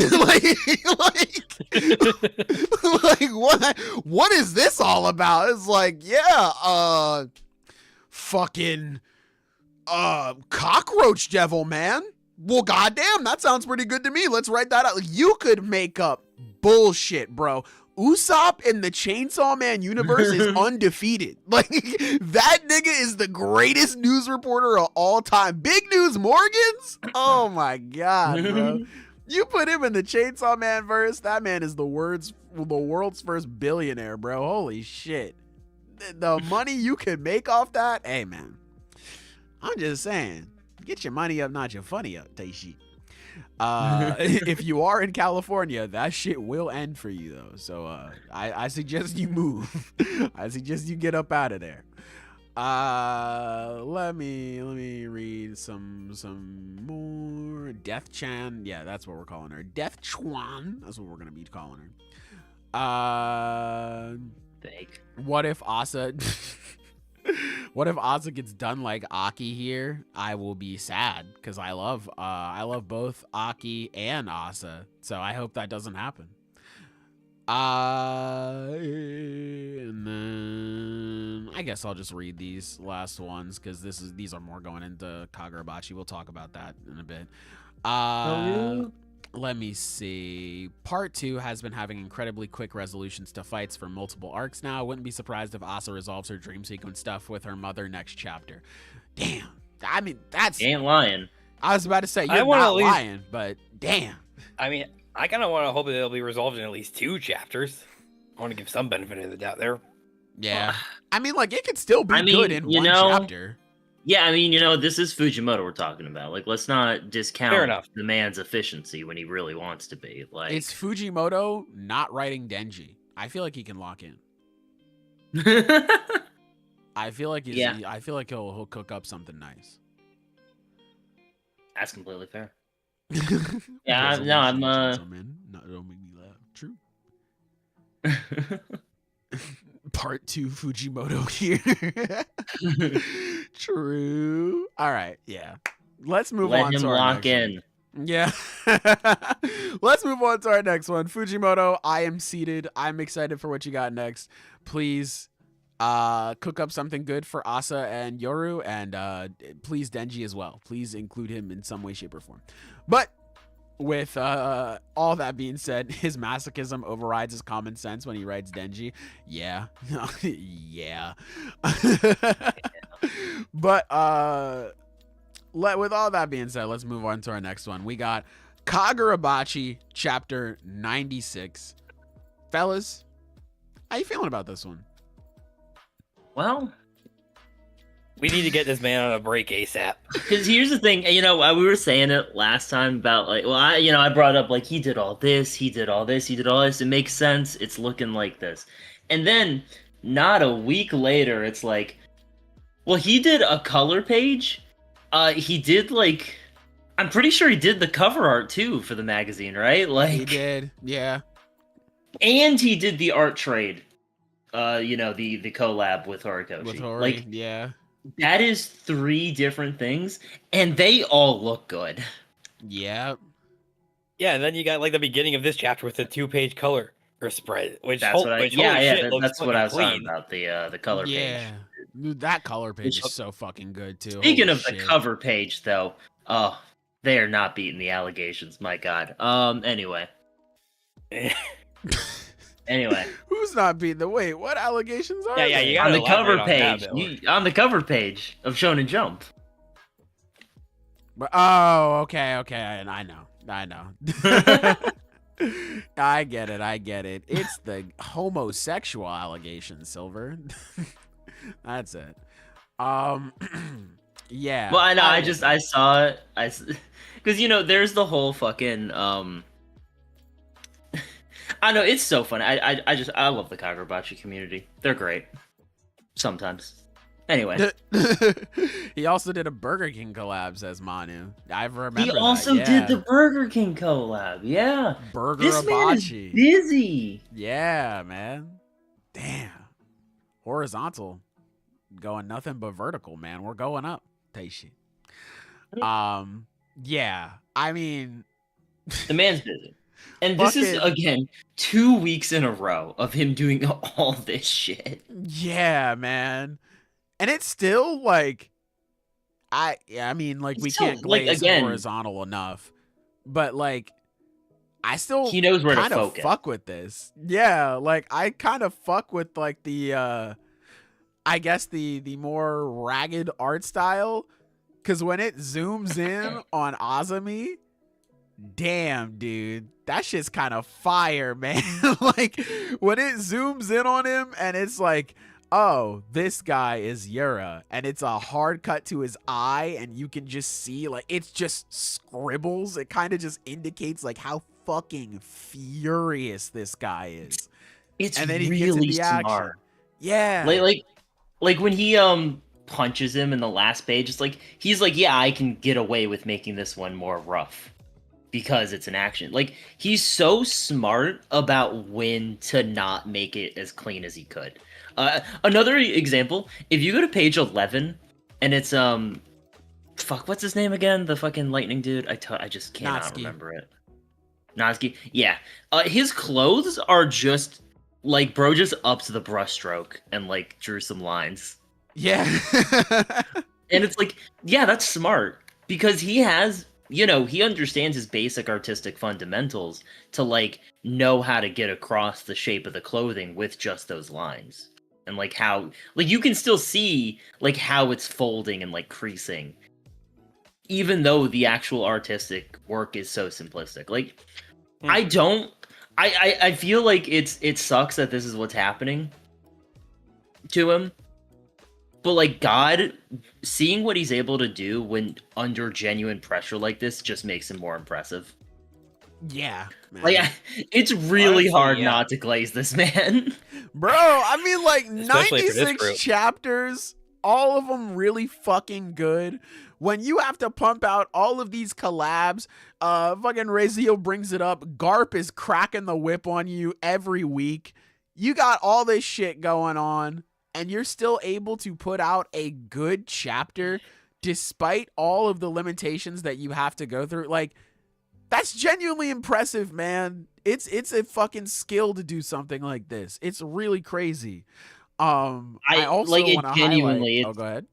What is this all about? It's like, yeah, fucking, cockroach devil, man. Well, goddamn, that sounds pretty good to me. Let's write that out. You could make up bullshit, bro. Usopp in the Chainsaw Man universe is undefeated. Like, that nigga is the greatest news reporter of all time. Big News Morgans? Oh my god, bro. You put him in the Chainsaw Man verse, that man is the world's first billionaire, bro. Holy shit. The money you could make off that, hey man. I'm just saying, get your money up, not your funny up, Taishi. If you are in California, that shit will end for you though. So I suggest you move. I suggest you get up out of there. Let me read some more. Death Chan. Yeah, that's what we're calling her. Death Chuan. That's what we're gonna be calling her. Fake. What if Asa gets done like Aki here? I will be sad because I love both Aki and Asa. So I hope that doesn't happen. And then I guess I'll just read these last ones because these are more going into Kagurabachi. We'll talk about that in a bit. Let me see. Part 2 has been having incredibly quick resolutions to fights for multiple arcs now. I wouldn't be surprised if Asa resolves her dream sequence stuff with her mother next chapter. Damn. I mean, that's... Ain't lying. I was about to say, you're not lying, but damn. I mean, I kind of want to hope that it'll be resolved in at least 2 chapters. I want to give some benefit of the doubt there. Yeah. I mean, like, it could still be good in one chapter. Yeah, I mean, this is Fujimoto we're talking about. Like, let's not discount the man's efficiency when he really wants to be. Like, it's Fujimoto not writing Denji. I feel like he can lock in. I feel like he'll cook up something nice. That's completely fair. Yeah, I'm don't make me laugh. True. Part 2 Fujimoto here. True. All right. Yeah. Let's move on to our next one. Yeah. Let's move on to our next one. Fujimoto, I am seated. I'm excited for what you got next. Please cook up something good for Asa and Yoru, and please Denji as well. Please include him in some way, shape, or form. But with all that being said, his masochism overrides his common sense when he writes Denji. Yeah. Yeah. But with all that being said, let's move on to our next one. We got Kagurabachi Chapter 96. Fellas, how you feeling about this one? Well, we need to get this man on a break ASAP. Because here's the thing, we were saying it last time about, like, well, I brought up, like, he did all this, he did all this, he did all this. It makes sense. It's looking like this. And then, not a week later, it's like, well, he did a color page. He did, like, I'm pretty sure he did the cover art, too, for the magazine, right? Like, he did, yeah. And he did the art trade. The collab with Horikoshi. With Hori, like, yeah. That is 3 different things, and they all look good. Yeah. Yeah, and then you got, like, the beginning of this chapter with the 2-page color or spread, which that's what I was clean. talking about, the color page. Yeah, that color page is so fucking good too. Speaking of the cover page, though, they are not beating the allegations. My God. Anyway. Anyway, who's not beating the wait? What allegations are? Yeah, you got on the cover page. On the cover page of Shonen Jump. Oh, okay. I know. I get it. It's the homosexual allegation, Silver. That's it. Yeah. Well, I know. I saw it. Because there's the whole fucking I know, it's so fun. I love the Kagurabachi community. They're great. Sometimes. Anyway. He also did a Burger King collab, says Manu. I remember He also did the Burger King collab. Yeah. Burgerabachi. Busy. Yeah, man. Damn. Horizontal. Going nothing but vertical, man. We're going up. Taishi. Yeah. I mean, the man's busy. And this is, again, 2 weeks in a row of him doing all this shit. Yeah, man. And it's still, like, I mean, like, we can't glaze horizontal enough. But, like, I still he knows where to focus. Fuck with this. Yeah, like, I kind of fuck with, like, the, I guess the more ragged art style. Because when it zooms in on Azami, damn, dude, that shit's kind of fire, man. Like, when it zooms in on him and it's like, oh, this guy is Yura, and it's a hard cut to his eye, and you can just see, like, it's just scribbles. It kind of just indicates, like, how fucking furious this guy is. It's and then he really gets into smart. Action. Yeah. Like when he punches him in the last page, it's like, he's like, yeah, I can get away with making this one more rough. Because it's an action. Like, he's so smart about when to not make it as clean as he could. Another example, if you go to page 11, and it's, what's his name again? The fucking lightning dude? I just cannot remember it. Natsuki, yeah. His clothes are just like bro just upped the brushstroke and like drew some lines. Yeah. And it's like, yeah, that's smart because he has, he understands his basic artistic fundamentals to like know how to get across the shape of the clothing with just those lines. And like how like you can still see like how it's folding and like creasing even though the actual artistic work is so simplistic. Like I feel like it sucks that this is what's happening to him. But like God, seeing what he's able to do when under genuine pressure like this just makes him more impressive. Yeah, man. Like it's really Honestly, hard yeah. not to glaze this man. Bro, I mean, like, Especially for this 96 group. chapters, all of them really fucking good. When you have to pump out all of these collabs, fucking Rezio brings it up. Garp is cracking the whip on you every week. You got all this shit going on, and you're still able to put out a good chapter despite all of the limitations that you have to go through. Like, that's genuinely impressive, man. It's a fucking skill to do something like this. It's really crazy. I also like, it want to genuinely- highlight. Oh, go ahead.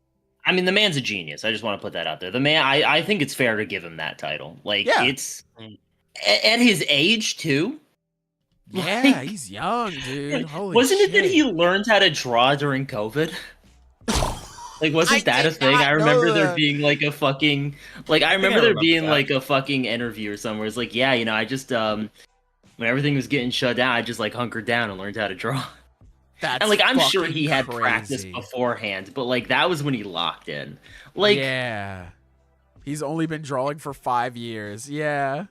I mean, the man's a genius. I just want to put that out there. The man, I think it's fair to give him that title. Like, Yeah. it's at his age too. Yeah, Like- he's young, dude. Holy Wasn't shit. it that he learned how to draw during COVID? Like, wasn't I that a did thing? not I remember know there that. being like a fucking like I I remember there remember being that. like a fucking interview or somewhere. It's like, yeah, I just when everything was getting shut down, I just like hunkered down and learned how to draw. That's And like I'm sure fucking he had practice crazy. beforehand, but like that was when he locked in. Like yeah. He's only been drawing for 5 years. Yeah.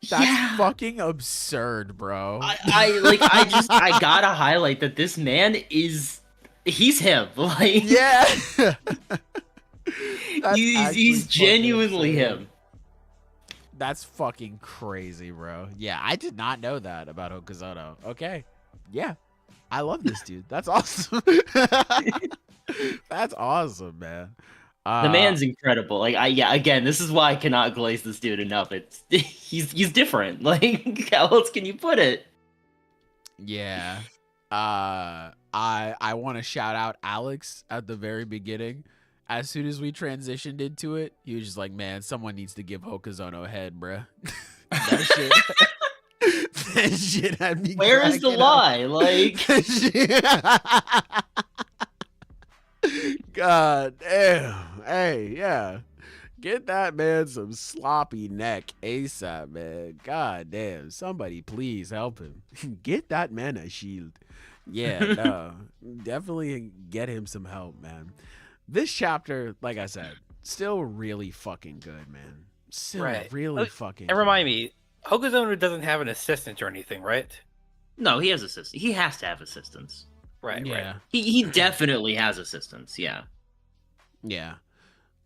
That's yeah. fucking absurd, bro. I gotta highlight that this man he's him. Like Yeah. That's he's actually fucking genuinely absurd. him. That's fucking crazy, bro. Yeah, I did not know that about Hokuzono. Okay. Yeah. I love this dude. That's awesome. That's awesome, man. The man's incredible. Like again, this is why I cannot glaze this dude enough. It's he's different. Like how else can you put it? Yeah. I want to shout out Alex at the very beginning. As soon as we transitioned into it, he was just like, "Man, someone needs to give Hokuzono a head, bruh." that shit. That shit had me. Where is the cracking up. lie? Like God damn. Hey, yeah. Get that man some sloppy neck ASAP, man. God damn. Somebody please help him. Get that man a shield. Yeah, no. Definitely get him some help, man. This chapter, like I said, still really fucking good, man. Still Right. really fucking And remind me, Hokuzono doesn't have an assistant or anything, right? no, he has assistants. He has to have assistants. Right, Yeah. He definitely has assistants. Yeah. Yeah.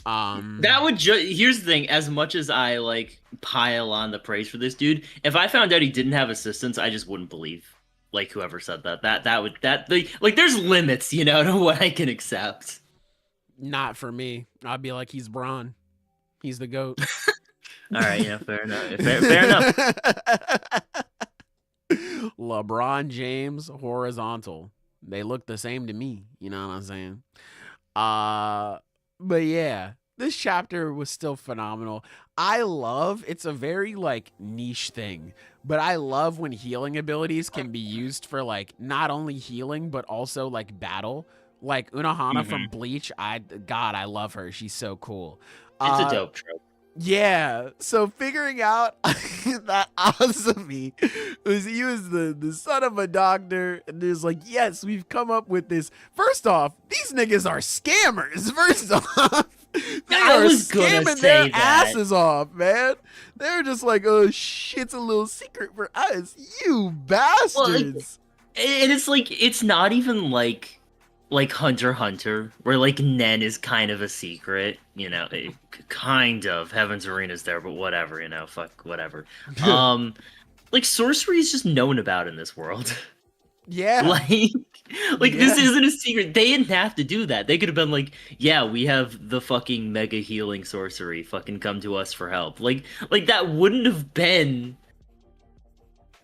That would here's the thing, as much as I like pile on the praise for this dude, if I found out he didn't have assistants, I just wouldn't believe like whoever said that. Like there's limits, to what I can accept. Not for me. I'd be like, he's Braun. He's the GOAT. All right, yeah, fair enough. Fair enough. LeBron James horizontal. They look the same to me. You know what I'm saying? But yeah, this chapter was still phenomenal. It's a very like niche thing, but I love when healing abilities can be used for like not only healing but also like battle. Like Unohana from Bleach, I love her. She's so cool. It's a dope trope. Yeah, so figuring out that Azami was the son of a doctor, and there's like, yes, we've come up with this. First off, these niggas are scammers. First off, they I are was gonna scamming say their that. asses off, man. They're just like, oh shit, it's a little secret for us, you bastards. And it's like it's not even like Hunter x Hunter, where like Nen is kind of a secret, kind of. Heaven's Arena's there, but whatever, fuck whatever. Like sorcery is just known about in this world. Yeah, like this isn't a secret. They didn't have to do that. They could have been like, yeah, we have the fucking mega healing sorcery. Fucking come to us for help. Like that wouldn't have been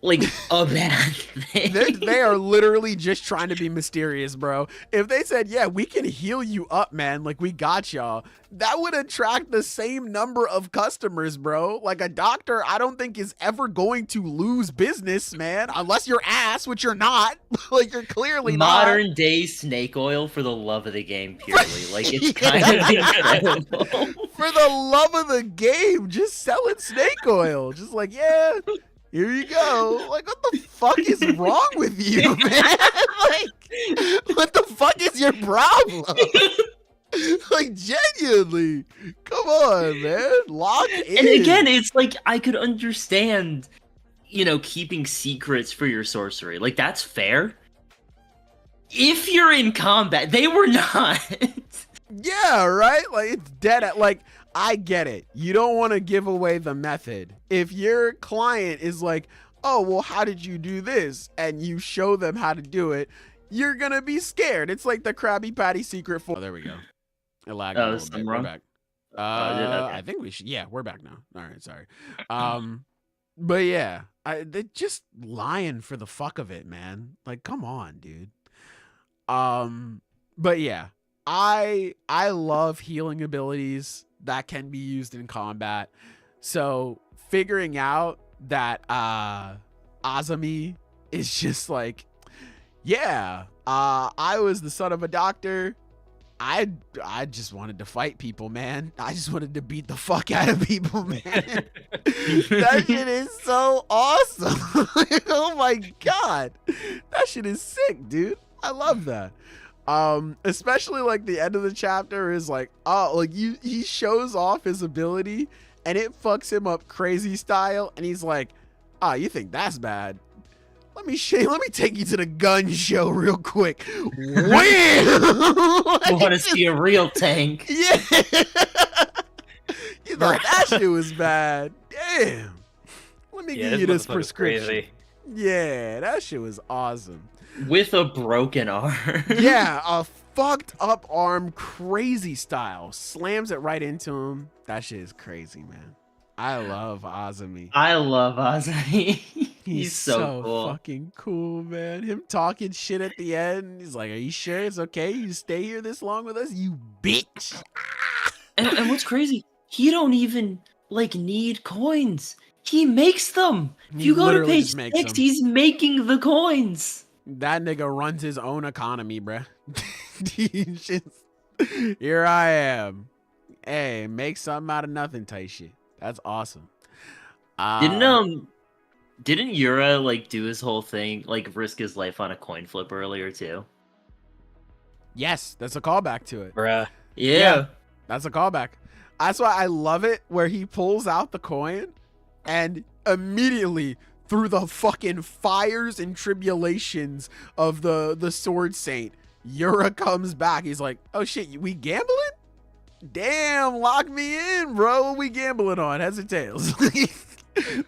like a bad thing. They are literally just trying to be mysterious, bro. If they said, yeah, we can heal you up, man, like we got y'all, that would attract the same number of customers, bro. Like a doctor, I don't think is ever going to lose business, man, unless you're ass, which you're not. Like you're clearly modern day snake oil for the love of the game, purely. Like it's kind of incredible. For the love of the game, just selling snake oil. Just like, yeah, here you go. Like, what the fuck is wrong with you, man? Like, what the fuck is your problem? Like, genuinely. Come on, man. Lock in. And again, it's like, I could understand, you know, keeping secrets for your sorcery. Like, that's fair. If you're in combat, they were not. Yeah, right? Like, it's dead at, like, I get it. You don't want to give away the method. If your client is like, oh, well, how did you do this? And you show them how to do it, you're going to be scared. It's like the Krabby Patty secret for. Oh, there we go. It lagged a little bit. We're back. Okay. I think we should. Yeah, we're back now. All right, sorry. But yeah, they're just lying for the fuck of it, man. Like, come on, dude. But yeah, I love healing abilities that can be used in combat. So figuring out that Azami is just like, yeah, I was the son of a doctor. I just wanted to fight people, man. I just wanted to beat the fuck out of people, man. That shit is so awesome. Oh my god. That shit is sick, dude. I love that. Especially like the end of the chapter is like, oh, like he shows off his ability and it fucks him up crazy style, and he's like, oh, you think that's bad? Let me take you to the gun show real quick. Wham! I want to see a real tank. Yeah. You thought that shit was bad. Damn. Let me give you this prescription. Crazy. Yeah, that shit was awesome. With a broken arm. Yeah, a fucked up arm, crazy style. Slams it right into him. That shit is crazy, man. I love Azami. I love Azami. He's so cool. Fucking cool, man. Him talking shit at the end. He's like, are you sure it's okay you stay here this long with us, you bitch? And what's crazy, he don't even like need coins. He makes them. If you go to page 6, he's making the coins. That nigga runs his own economy, bruh. Here I am. Hey, make something out of nothing type shit. That's awesome. Didn't Yura like do his whole thing, like risk his life on a coin flip earlier too? Yes, that's a callback to it. Bruh. Yeah. That's a callback. That's why I love it where he pulls out the coin and immediately through the fucking fires and tribulations of the Sword Saint, Yura comes back. He's like, oh shit, we gambling? Damn, lock me in, bro. What we gambling on? Heads or tails?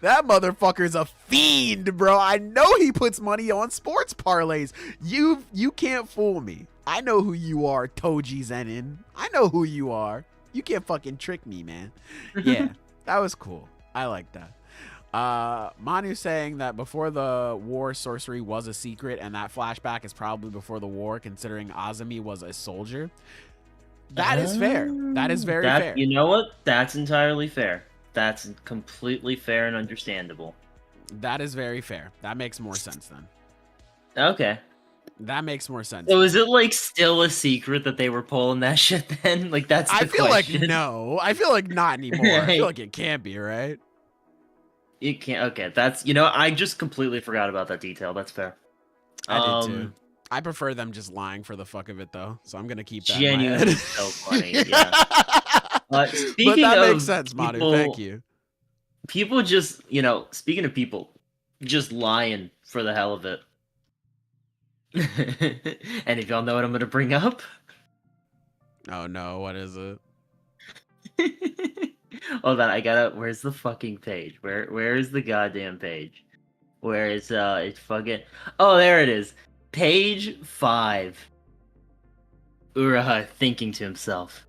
That motherfucker's a fiend, bro. I know he puts money on sports parlays. You can't fool me. I know who you are, Toji Zenin. I know who you are. You can't fucking trick me, man. Yeah, that was cool. I like that. Manu saying that before the war, sorcery was a secret, and that flashback is probably before the war, considering Azami was a soldier. That is fair. That is very fair. You know what? That's entirely fair. That's completely fair and understandable. That is very fair. That makes more sense then. Okay. That makes more sense. So is it like still a secret that they were pulling that shit then? Like that's the feel question. Like no. I feel like not anymore. Right. I feel like it can't be, right? It can't. Okay, that's, you know, I just completely forgot about that detail. That's fair. I did too. I prefer them just lying for the fuck of it, though. So I'm gonna keep that. Genuinely so funny. Yeah. Speaking but that of makes sense, Manu. Thank you. People just, you know, speaking of people just lying for the hell of it. And if y'all know what I'm gonna bring up. Oh no, what is it? Hold on, I gotta. Where's the fucking page? Where is the goddamn page? Where is it's fucking? Oh, there it is. Page 5. Uraha thinking to himself.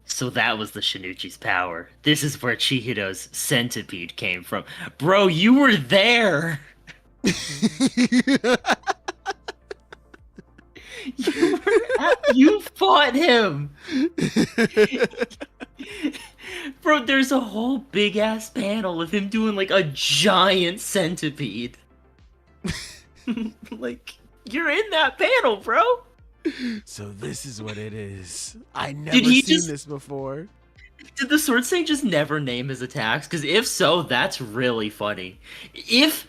So that was the Shinichi's power. This is where Chihiro's centipede came from. Bro, you were there! You fought him. Bro, there's a whole big ass panel of him doing like a giant centipede. Like, you're in that panel, bro. So this is what it is. I never Did he seen just- this before. Did the Sword Saint just never name his attacks? Because if so, that's really funny. If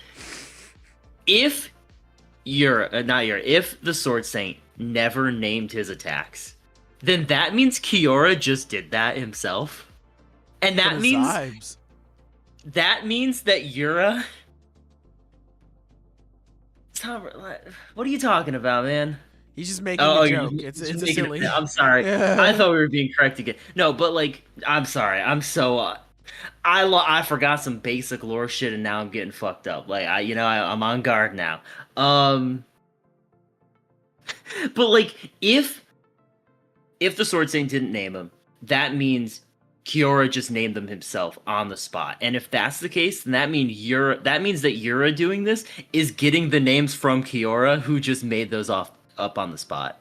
the Sword Saint never named his attacks, then that means Kiora just did that himself. And that For his means vibes. that Yura. What are you talking about, man? He's just making a joke. It's a silly. I'm sorry. Yeah. I thought we were being correct again. No, but like, I'm sorry. I'm so. I forgot some basic lore shit, and now I'm getting fucked up. Like, I'm on guard now. But like, if the Sword Saint didn't name him, that means Kiora just named them himself on the spot. And if that's the case, then that means that Yura doing this is getting the names from Kiora, who just made those up on the spot.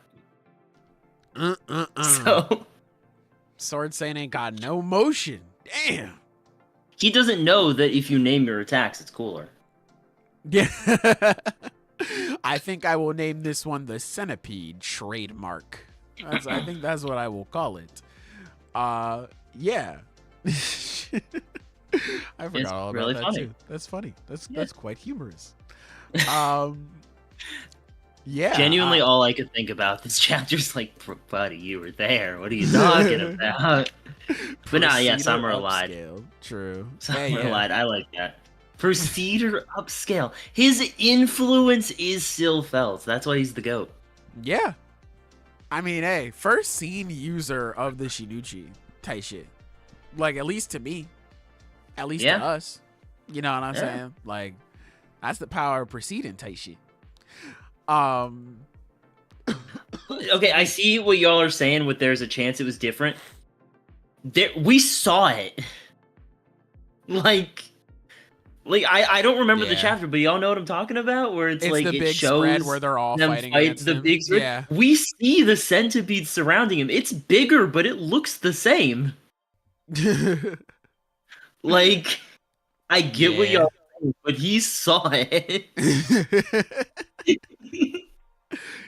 So Sword Saint ain't got no motion. Damn. he doesn't know that if you name your attacks, it's cooler. Yeah. I think I will name this one the Centipede trademark. I think that's what I will call it. Yeah. I forgot all about really that funny. too. That's funny. That's Yeah. that's quite humorous. Yeah. Genuinely, all I could think about this chapter is like, buddy, you were there. What are you talking about? But nah, yeah, Proceed or Samura lied. upscale. True. Samura lied. I like that. Proceed or upscale. His influence is still felt. That's why he's the GOAT. Yeah. I mean, hey, first seen user of the Shinuchi type shit. Like, at least to me. At least Yeah. to us. You know what I'm Yeah. saying? Like, that's the power of proceeding type shit. Um, Okay, I see what y'all are saying with there's a chance it was different. We saw it. Like I don't remember the Yeah. chapter, but y'all know what I'm talking about? Where it's like the it big shows spread where they're all them fighting fight against the him. big spread. Yeah. We see the centipede surrounding him. It's bigger, but it looks the same. Like, I get what Yeah. y'all saying, but he saw it.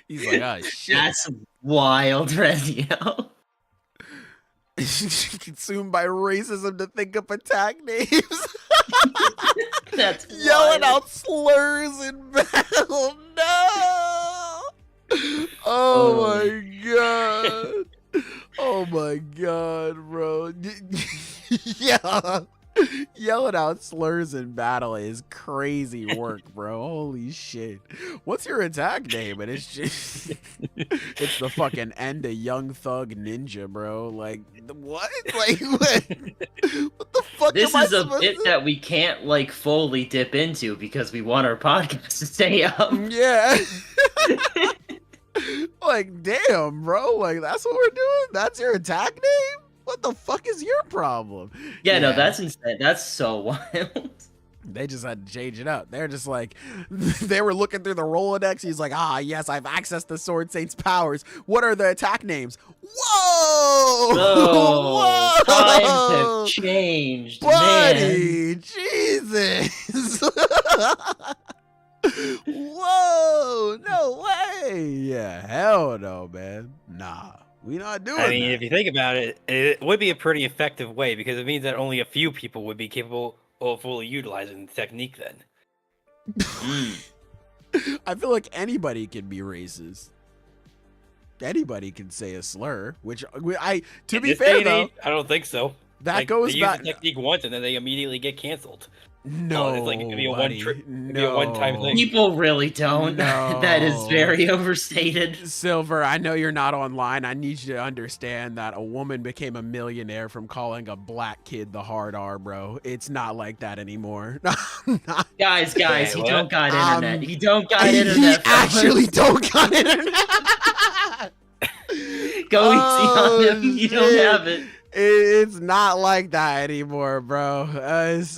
He's like, oh shit. That's wild, Rezio. Consumed by racism to think up attack names. That's Yelling wild. out slurs in battle. No. Oh my god. Oh my god, bro. Yeah. Yelling out slurs in battle is crazy work, bro. Holy shit. What's your attack name? And it's just it's the fucking end of Young Thug Ninja, bro. Like what? Like what? What the fuck? This am I is a supposed bit to- that we can't like fully dip into because we want our podcast to stay up. Yeah. Like damn, bro. Like that's what we're doing? That's your attack name? What the fuck is your problem? Yeah, no, that's insane. That's so wild. They just had to change it up. They're just like, they were looking through the Rolodex. He's like, yes, I've accessed the Sword Saint's powers. What are the attack names? Whoa! Oh, Whoa! times have changed, Buddy, Jesus! Whoa! No way! Yeah, hell no, man. Nah, we not doing I mean, that. if you think about it, it would be a pretty effective way because it means that only a few people would be capable of fully utilizing the technique then. I feel like anybody can be racist. Anybody can say a slur, which to In be this day fair and though, age, I don't think so. that Like, goes they back. use the technique once and then they immediately get canceled. No, it's like it could be a buddy, be a one-time thing. People really don't. No. That is very overstated. Silver, I know you're not online. I need you to understand that a woman became a millionaire from calling a black kid the hard R, bro. It's not like that anymore. Guys, Wait, he what? don't got internet. Um, He don't got He internet. actually don't got internet. Go easy Oh, on him. You don't shit. have it. It's not like that anymore, bro.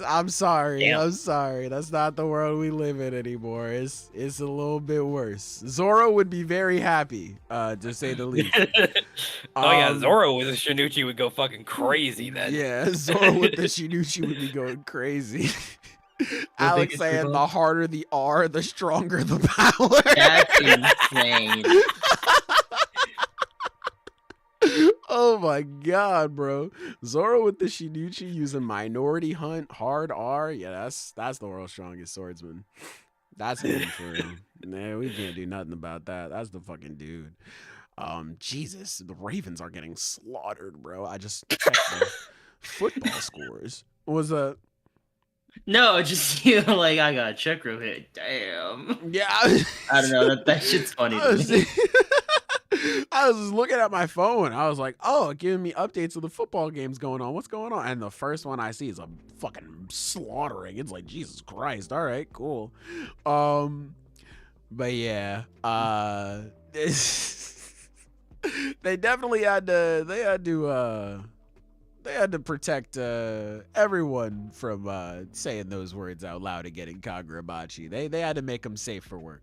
I'm sorry. Damn. I'm sorry. That's not the world we live in anymore. It's a little bit worse. Zoro would be very happy, to say the least. Oh yeah, Zoro with a Shinichi would go fucking crazy then. Yeah, Zoro with the Shinichi would be going crazy. Alex saying the harder the R, the stronger the power. That's insane. Oh my god, bro. Zoro with the Shinichi using Minority Hunt, hard R. Yeah, that's the world's strongest swordsman. That's him for him. Man, we can't do nothing about that. That's the fucking dude. Jesus, the Ravens are getting slaughtered, bro. I just checked the football scores. What was that? No, just like I got a check real hit. Damn. Yeah. I don't know. That shit's funny to me. I was just looking at my phone. I was like, oh, giving me updates of the football games going on. What's going on? And the first one I see is a fucking slaughtering. It's like, Jesus Christ. All right, cool. But yeah, they definitely had to protect everyone from saying those words out loud and getting Kagurabachi. They had to make them safe for work.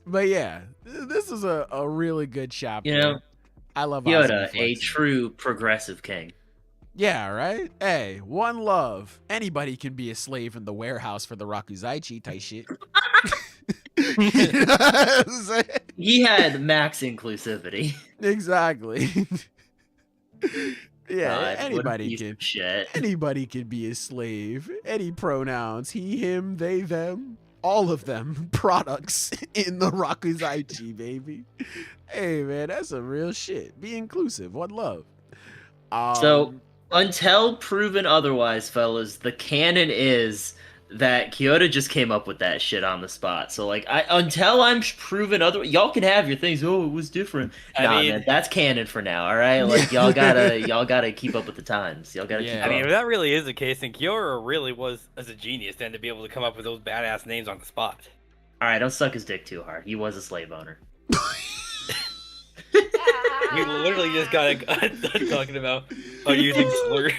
But yeah, this is a really good chapter. You know, I love Yoda, Azami a true progressive king. Yeah, right? Hey, one love. Anybody can be a slave in the warehouse for the Rakuzaichi type shit. You know what I'm saying? He had max inclusivity. Exactly. Yeah, God, anybody can be a slave. Any pronouns, he, him, they, them. All of them products in the Rakuzaichi, baby. Hey, man, that's some real shit. Be inclusive. One love. So, until proven otherwise, fellas, the canon is that Kyoto just came up with that shit on the spot. So, like, until I'm proven otherwise, y'all can have your things. Oh, it was different. Man, that's canon for now. All right, like y'all gotta keep up with the times. Y'all gotta keep up. I mean, if that really is the case, then Kyoto really was as a genius then to be able to come up with those badass names on the spot. All right, don't suck his dick too hard. He was a slave owner. We literally just got done talking about using slurs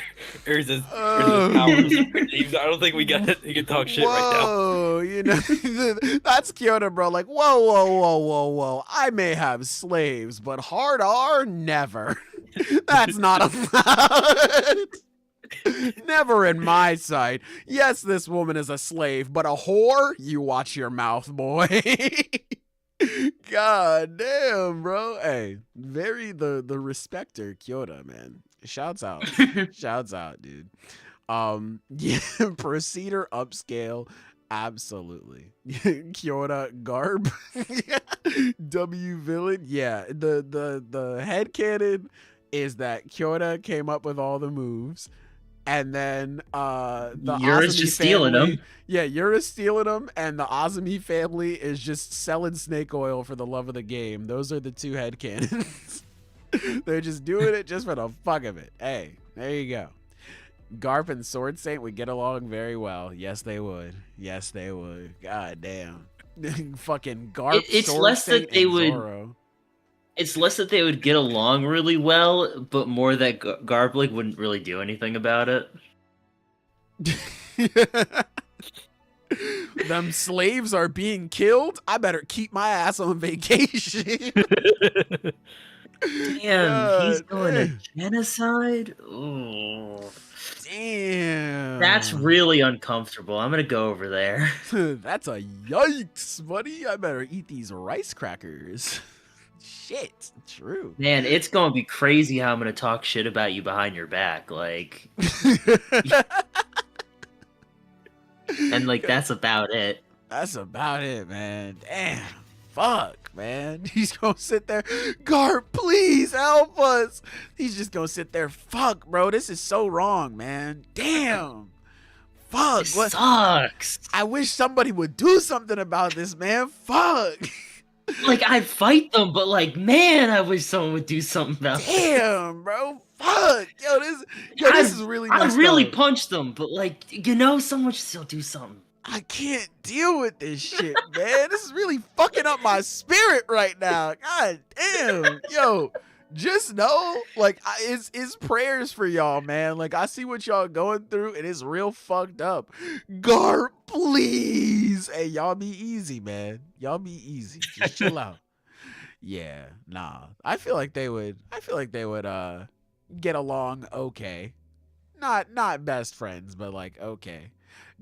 as powers. I don't think we can talk shit right now. Whoa, you know, that's Kyoto, bro. Like, whoa. I may have slaves, but hard R, never. That's not allowed. Never in my sight. Yes, this woman is a slave, but a whore? You watch your mouth, boy. God damn, bro. Hey, the respecter Kyoto, man. Shouts out. Shouts out, dude. Yeah, Procedure upscale. Absolutely. Kyoto garb. W villain. Yeah, the headcanon is that Kyoto came up with all the moves. And then the Yura's Azami just family, stealing them. Yeah, Yura's stealing them, and the Azami family is just selling snake oil for the love of the game. Those are the two headcanons. They're just doing it just for the fuck of it. Hey, there you go. Garp and Sword Saint would get along very well. Yes, they would. Yes, they would. God damn. Fucking Garp, It's Sword less Saint, that they and would. Zoro. It's less that they would get along really well, but more that Garblik wouldn't really do anything about it. Them slaves are being killed. I better keep my ass on vacation. Damn, he's going to genocide? Ooh. Damn. That's really uncomfortable. I'm going to go over there. That's a yikes, buddy. I better eat these rice crackers. Shit, true. Man, it's going to be crazy how I'm going to talk shit about you behind your back. Like, and like, that's about it. That's about it, man. Damn. Fuck, man. He's gonna sit there. Garp, please help us. He's just gonna sit there. Fuck, bro. This is so wrong, man. Damn. Fuck. It sucks. I wish somebody would do something about this, man. Fuck. Like, I'd fight them, but like, man, I wish someone would do something about it. Damn, bro. Fuck. Yo, this is really messed I really up. punched them, but like, someone should still do something. I can't deal with this shit, man. This is really fucking up my spirit right now. God damn. Yo, just know, like, it's prayers for y'all, man. Like, I see what y'all going through, and it's real fucked up. Garp, please. Hey, y'all be easy, man. Y'all be easy. Just chill out. Yeah, nah. I feel like they would get along okay. Not best friends, but like okay.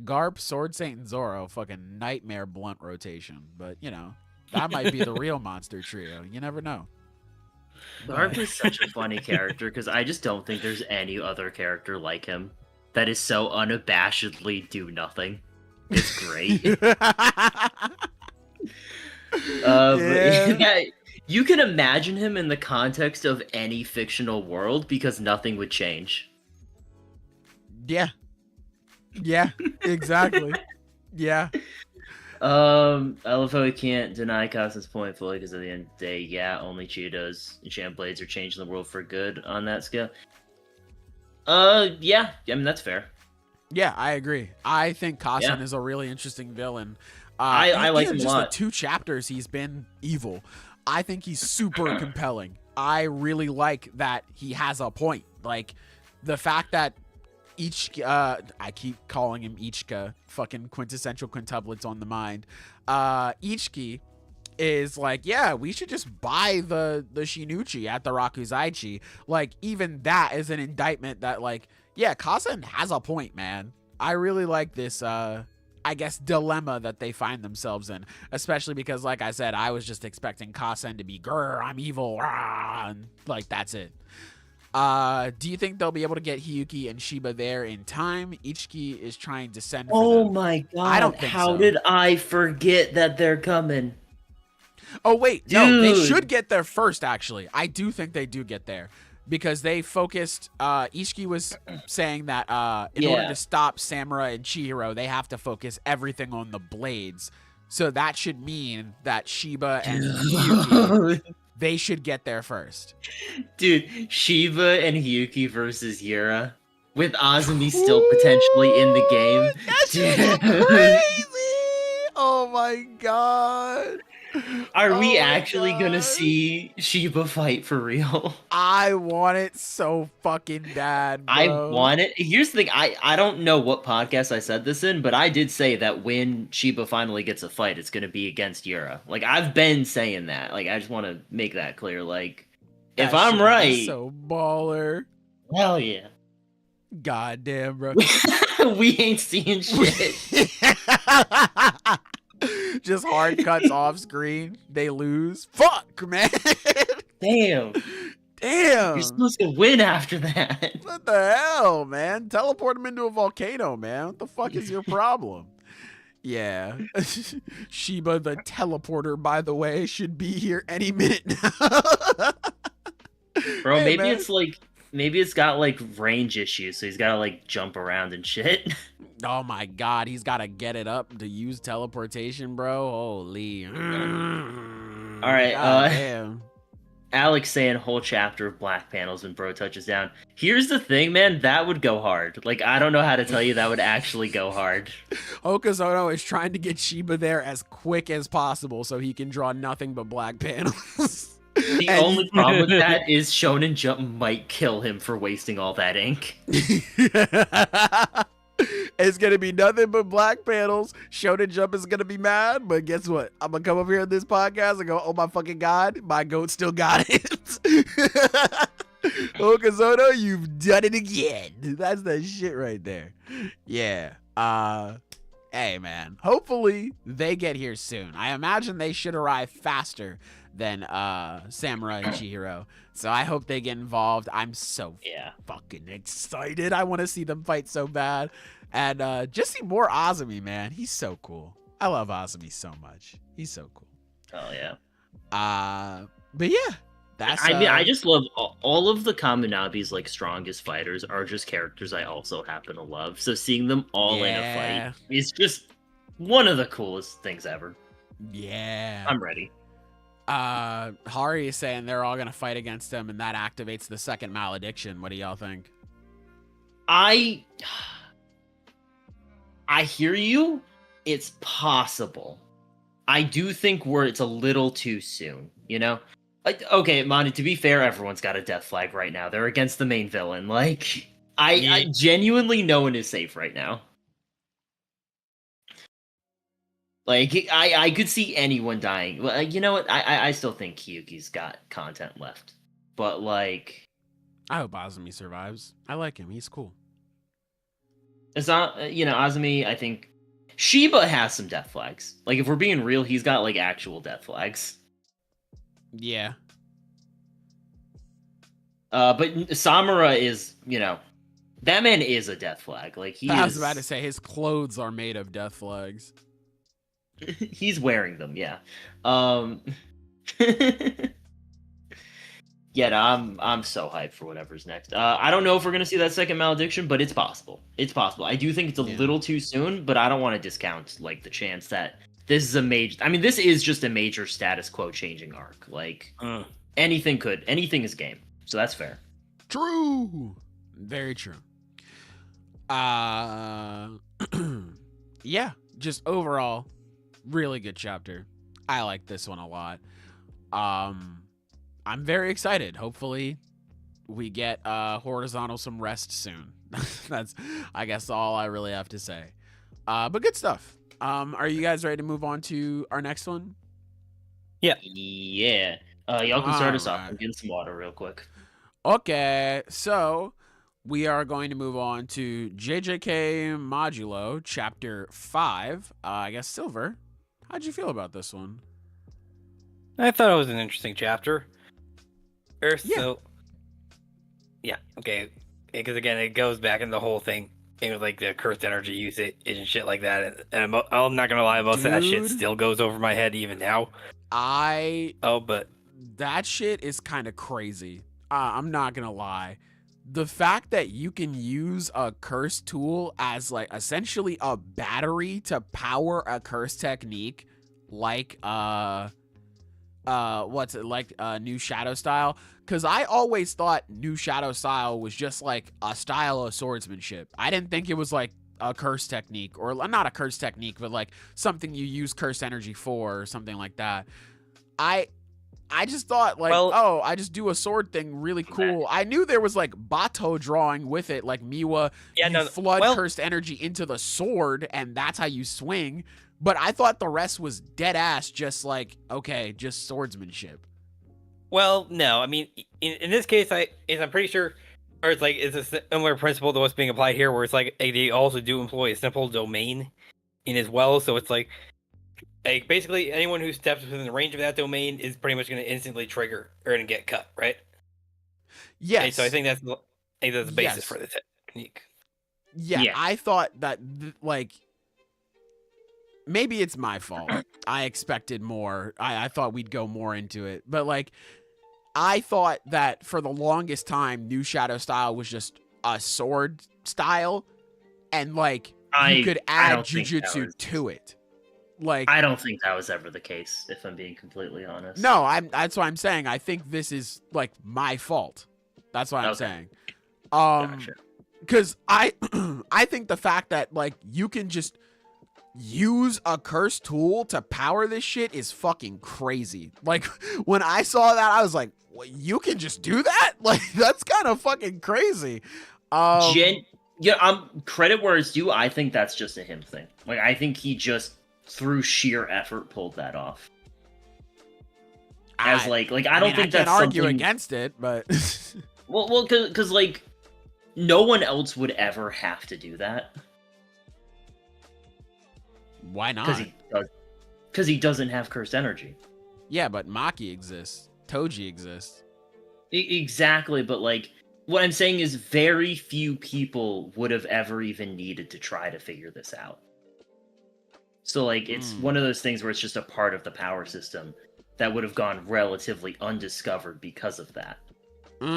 Garp, Sword Saint, and Zoro, fucking nightmare blunt rotation. But you know, that might be the real monster trio. You never know. Garp is such a funny character because I just don't think there's any other character like him that is so unabashedly do nothing. It's great. But you can imagine him in the context of any fictional world because nothing would change. Yeah, exactly. Yeah. I love how we can't deny Kasa's point fully because at the end of the day, yeah, only Cheetos and Champ Blades are changing the world for good on that scale. Yeah, I mean that's fair. Yeah, I agree. I think Kasen is a really interesting villain. I like him a lot. The 2 chapters he's been evil. I think he's super compelling. I really like that he has a point. Like the fact that I keep calling him Ichika, fucking quintessential quintuplets on the mind. Ichiki is like, yeah, we should just buy the Shinuchi at the Rakuzaichi. Like, even that is an indictment that, like, yeah, Kasen has a point, man. I really like this, I guess, dilemma that they find themselves in. Especially because, like I said, I was just expecting Kasen to be, grr, I'm evil, rah, and, like, that's it. Do you think they'll be able to get Hiyuki and Shiba there in time? Ichiki is trying to send for them. My god. I don't think How did I forget that they're coming? Oh, wait. Dude. No, they should get there first, actually. I do think they do get there. Because they focused, Ichiki was saying that in order to stop Samura and Chihiro, they have to focus everything on the blades. So that should mean that Shiba and Hiyuki, they should get there first. Dude, Shiba and Hiyuki versus Yura, with Azami still potentially in the game. That's crazy! Oh my god. Are we actually gonna see Shiba fight for real? I want it so fucking bad, bro. I want it. Here's the thing, I don't know what podcast I said this in, but I did say that when Shiba finally gets a fight, it's gonna be against Yura. Like, I've been saying that. Like, I just want to make that clear. Like, if I'm right... So baller. Hell yeah. God damn, bro. We ain't seeing shit. Just hard cuts off screen. They lose. Fuck, man. Damn. You're supposed to win after that. What the hell, man? Teleport him into a volcano, man. What the fuck is your problem? Yeah. Shiba the teleporter, by the way, should be here any minute now. Bro, hey, maybe man. it's like... Maybe it's got, like, range issues, so he's gotta, like, jump around and shit. Oh my god, he's gotta get it up to use teleportation, bro. Holy. Alright, damn. Alex saying whole chapter of black panels when Bro touches down. Here's the thing, man, that would go hard. Like, I don't know how to tell you that would actually go hard. Okazono is trying to get Shiba there as quick as possible so he can draw nothing but black panels. The only problem with that is Shonen Jump might kill him for wasting all that ink. It's gonna be nothing but black panels. Shonen Jump is gonna be mad, but guess what? I'm gonna come up here on this podcast and go, oh my fucking god, my goat still got it. Okazono, you've done it again. That's the shit right there. Yeah. Hey man, hopefully they get here soon. I imagine they should arrive faster than Samura and Chihiro. So I hope they get involved. I'm so fucking excited. I want to see them fight so bad. And just see more Azami, man. He's so cool. I love Azami so much. He's so cool. Oh yeah. But yeah, that's I mean, I just love all of the Kaminabi's like strongest fighters are just characters I also happen to love. So seeing them all in a fight is just one of the coolest things ever. Yeah. I'm ready. Hari is saying they're all gonna fight against him, and that activates the second malediction. What do y'all think? I hear you. It's possible. I do think it's a little too soon, you know? Okay, Monty, to be fair, everyone's got a death flag right now. They're against the main villain. Like, I genuinely, no one is safe right now. Like, I could see anyone dying. Well, you know what? I still think Kyuki's got content left. But, like... I hope Azami survives. I like him. He's cool. It's not, Azami, I think... Shiba has some death flags. Like, if we're being real, he's got, like, actual death flags. Yeah. But Samura is, that man is a death flag. Like, I was about to say, his clothes are made of death flags. He's wearing them, yeah. Yeah, no, I'm so hyped for whatever's next. I don't know if we're gonna see that second malediction, but it's possible. It's possible. I do think it's a little too soon, but I don't want to discount like the chance that this is a major. I mean, this is just a major status quo changing arc. Like anything is game. So that's fair. True. Very true. Yeah, just overall, really good chapter. I like this one a lot. I'm very excited. Hopefully we get horizontal some rest soon. That's, I guess, all I really have to say. But good stuff. Are you guys ready to move on to our next one? Yeah. Yeah. Y'all can start us off. I'm getting some water real quick. Okay, so we are going to move on to JJK Modulo, Chapter 5. I guess Silver, how'd you feel about this one? I thought it was an interesting chapter. So, yeah, okay. Because again, it goes back in the whole thing with like the cursed energy usage and shit like that. And I'm not gonna lie, most of that shit still goes over my head even now. But that shit is kind of crazy. I'm not gonna lie. The fact that you can use a curse tool as like essentially a battery to power a curse technique, like New Shadow Style, because I always thought New Shadow Style was just like a style of swordsmanship. I didn't think it was like a curse technique, or not a curse technique, but like something you use curse energy for or something like that. I just thought like, I just do a sword thing really cool. I knew there was like Bato drawing with it, like Miwa, flood cursed energy into the sword and that's how you swing. But I thought the rest was dead ass, just like, okay, just swordsmanship. Well, no, I mean, in this case, I'm pretty sure, or it's like, it's a similar principle to what's being applied here, where it's like, they also do employ a simple domain in as well, so it's like basically anyone who steps within the range of that domain is pretty much going to instantly trigger or going to get cut, right? Yes. Okay, so I think that's the basis for the technique. Yeah, I thought that, like, maybe it's my fault. I expected more. I thought we'd go more into it. But, like, I thought that for the longest time, New Shadow Style was just a sword style. And, like, you could add Jujutsu to it. Like, I don't think that was ever the case, if I'm being completely honest. No, that's what I'm saying. I think this is, like, my fault. That's what I'm saying. Gotcha. Because I think the fact that, like, you can just use a cursed tool to power this shit is fucking crazy. Like, when I saw that, I was like, well, you can just do that? Like, that's kind of fucking crazy. Credit where it's due. I think that's just a him thing. Like, I think he just, through sheer effort, pulled that off. I don't think that's something... I can't argue against it, but... well, because, like, no one else would ever have to do that. Why not? Because he doesn't have cursed energy. Yeah, but Maki exists. Toji exists. Exactly, but, like, what I'm saying is very few people would have ever even needed to try to figure this out. So, like, it's one of those things where it's just a part of the power system that would have gone relatively undiscovered because of that. Okay.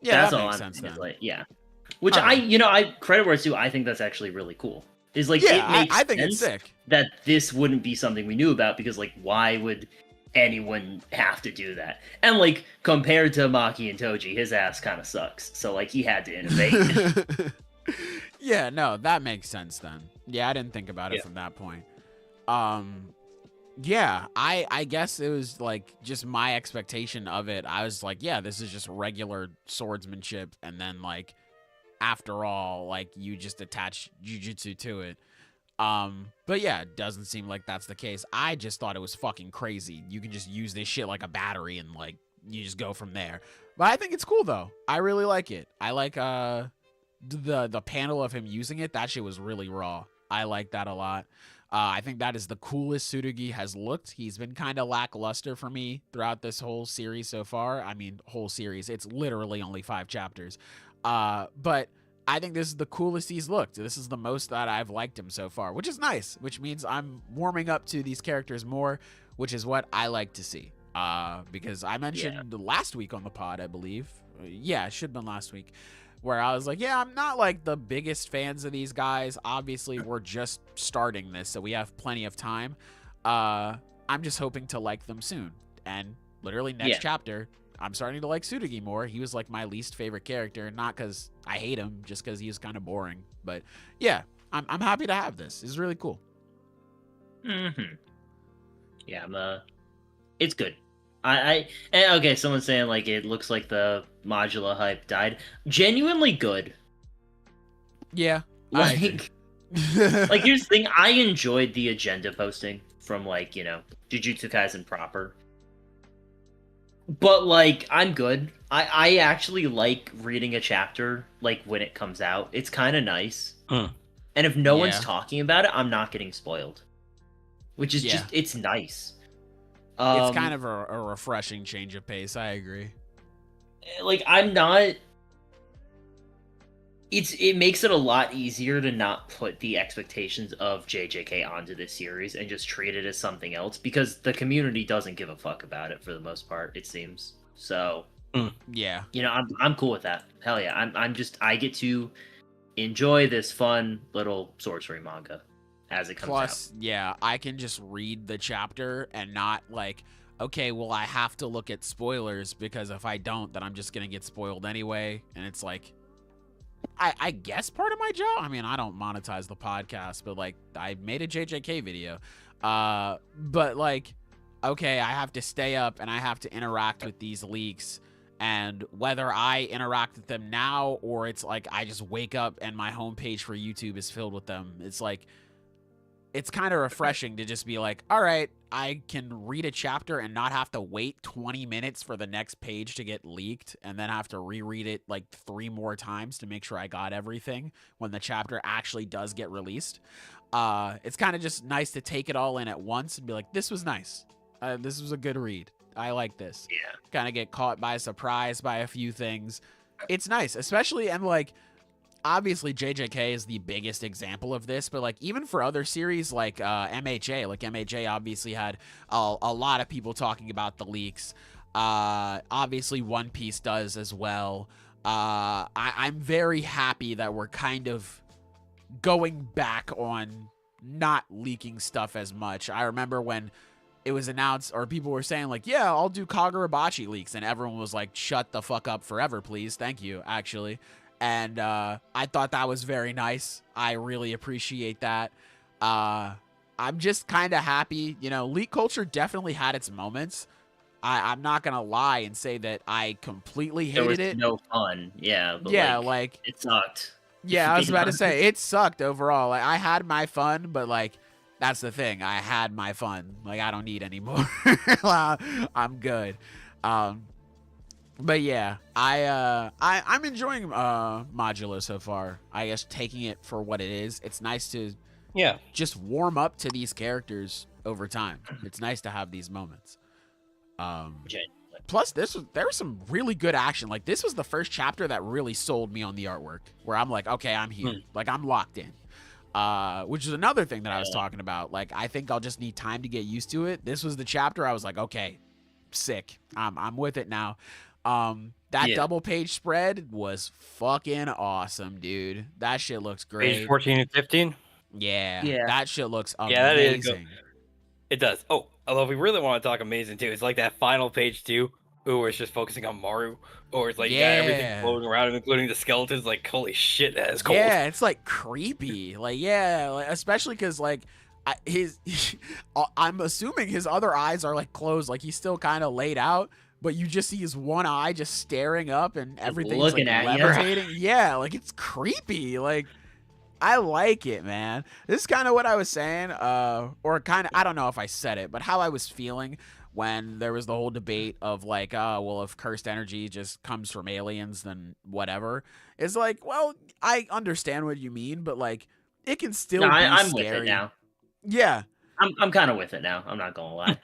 Yeah, that makes sense then. Like, yeah. Which I credit where it's due, I think that's actually really cool. Is like, it makes I think it's sick that this wouldn't be something we knew about, because, like, why would anyone have to do that? And, like, compared to Maki and Toji, his ass kind of sucks. So, like, he had to innovate. Yeah, no, that makes sense then. Yeah, I didn't think about it from that point. Yeah, I guess it was like just my expectation of it. I was like, yeah, this is just regular swordsmanship, and then like after all, like you just attach jujutsu to it. But yeah, it doesn't seem like that's the case. I just thought it was fucking crazy. You can just use this shit like a battery and like you just go from there. But I think it's cool though. I really like it. I like the panel of him using it. That shit was really raw. I like that a lot. I think that is the coolest Tsurugi has looked. He's been kind of lackluster for me throughout this whole series so far. I mean, whole series. It's literally only 5 chapters. But I think this is the coolest he's looked. This is the most that I've liked him so far, which is nice, which means I'm warming up to these characters more, which is what I like to see. Because I mentioned last week on the pod, I believe. Yeah, it should have been last week. Where I was like, yeah, I'm not like the biggest fans of these guys. Obviously, we're just starting this, so we have plenty of time. I'm just hoping to like them soon. And literally next chapter, I'm starting to like Tsurugi more. He was like my least favorite character, not because I hate him, just because he was kind of boring. But yeah, I'm happy to have this. It's really cool. Mm-hmm. Yeah, it's good. Okay, someone's saying like it looks like the Modulo hype died. Genuinely good. Yeah. Like here's the thing, I enjoyed the agenda posting from like, Jujutsu Kaisen proper. But like I'm good. I actually like reading a chapter like when it comes out. It's kind of nice. And if no one's talking about it, I'm not getting spoiled. Which is just it's nice. It's kind of a refreshing change of pace. I agree. Like, I'm not... It makes it a lot easier to not put the expectations of JJK onto this series and just treat it as something else, because the community doesn't give a fuck about it for the most part, it seems. So, yeah. I'm cool with that. Hell yeah. I get to enjoy this fun little sorcery manga as it comes out. Plus, yeah, I can just read the chapter and not like, okay, well, I have to look at spoilers, because if I don't, then I'm just gonna get spoiled anyway. And it's like, I guess part of my job. I mean, I don't monetize the podcast, but like I made a JJK video. But like, okay, I have to stay up and I have to interact with these leaks. And whether I interact with them now or it's like I just wake up and my homepage for YouTube is filled with them, it's like, it's kind of refreshing to just be like, all right, I can read a chapter and not have to wait 20 minutes for the next page to get leaked and then have to reread it like 3 more times to make sure I got everything when the chapter actually does get released. It's kind of just nice to take it all in at once and be like, this was nice. This was a good read. I like this. Yeah. Kind of get caught by surprise by a few things. It's nice, especially, and like, obviously JJK is the biggest example of this, but like even for other series like MHA obviously had a lot of people talking about the leaks. Obviously One Piece does as well. I'm very happy that we're kind of going back on not leaking stuff as much. I remember when it was announced, or people were saying like, yeah, I'll do Kagurabachi leaks, and everyone was like, shut the fuck up forever, please. Thank you, actually. And I thought that was very nice. I really appreciate that. I'm just kind of happy. Leak culture definitely had its moments. I'm not going to lie and say that I completely hated it. No fun. Yeah. But yeah, like, it sucked. Yeah, I was about to say, it sucked overall. Like, I had my fun, but like, that's the thing. I had my fun. Like, I don't need any more. I'm good. But yeah, I'm enjoying Modulo so far. I guess taking it for what it is. It's nice to just warm up to these characters over time. It's nice to have these moments. Plus, there was some really good action. Like, this was the first chapter that really sold me on the artwork, where I'm like, okay, I'm here. Like, I'm locked in. Which is another thing that I was talking about. Like, I think I'll just need time to get used to it. This was the chapter I was like, okay, sick. I'm with it now. That double page spread was fucking awesome, dude. That shit looks great. Page 14 and 15? Yeah. That shit looks amazing. Yeah, that is good. It does. Oh, although if we really want to talk amazing too, it's like that final page too, where it's just focusing on Maru, or it's like you got everything floating around, including the skeletons. Like, holy shit, that is cool. Yeah, it's like creepy. Like, especially because like I'm assuming his other eyes are like closed, like he's still kind of laid out, but you just see his one eye just staring up and everything's looking like at you. levitating. Yeah, like it's creepy. Like I like it, man. This is kind of what I was saying, or kind of, I don't know if I said it, but how I was feeling when there was the whole debate of like, well, if cursed energy just comes from aliens, then whatever. It's like, well, I understand what you mean, but like, it can still be I'm scary. with it now. Yeah. I'm kind of with it now. I'm not gonna lie.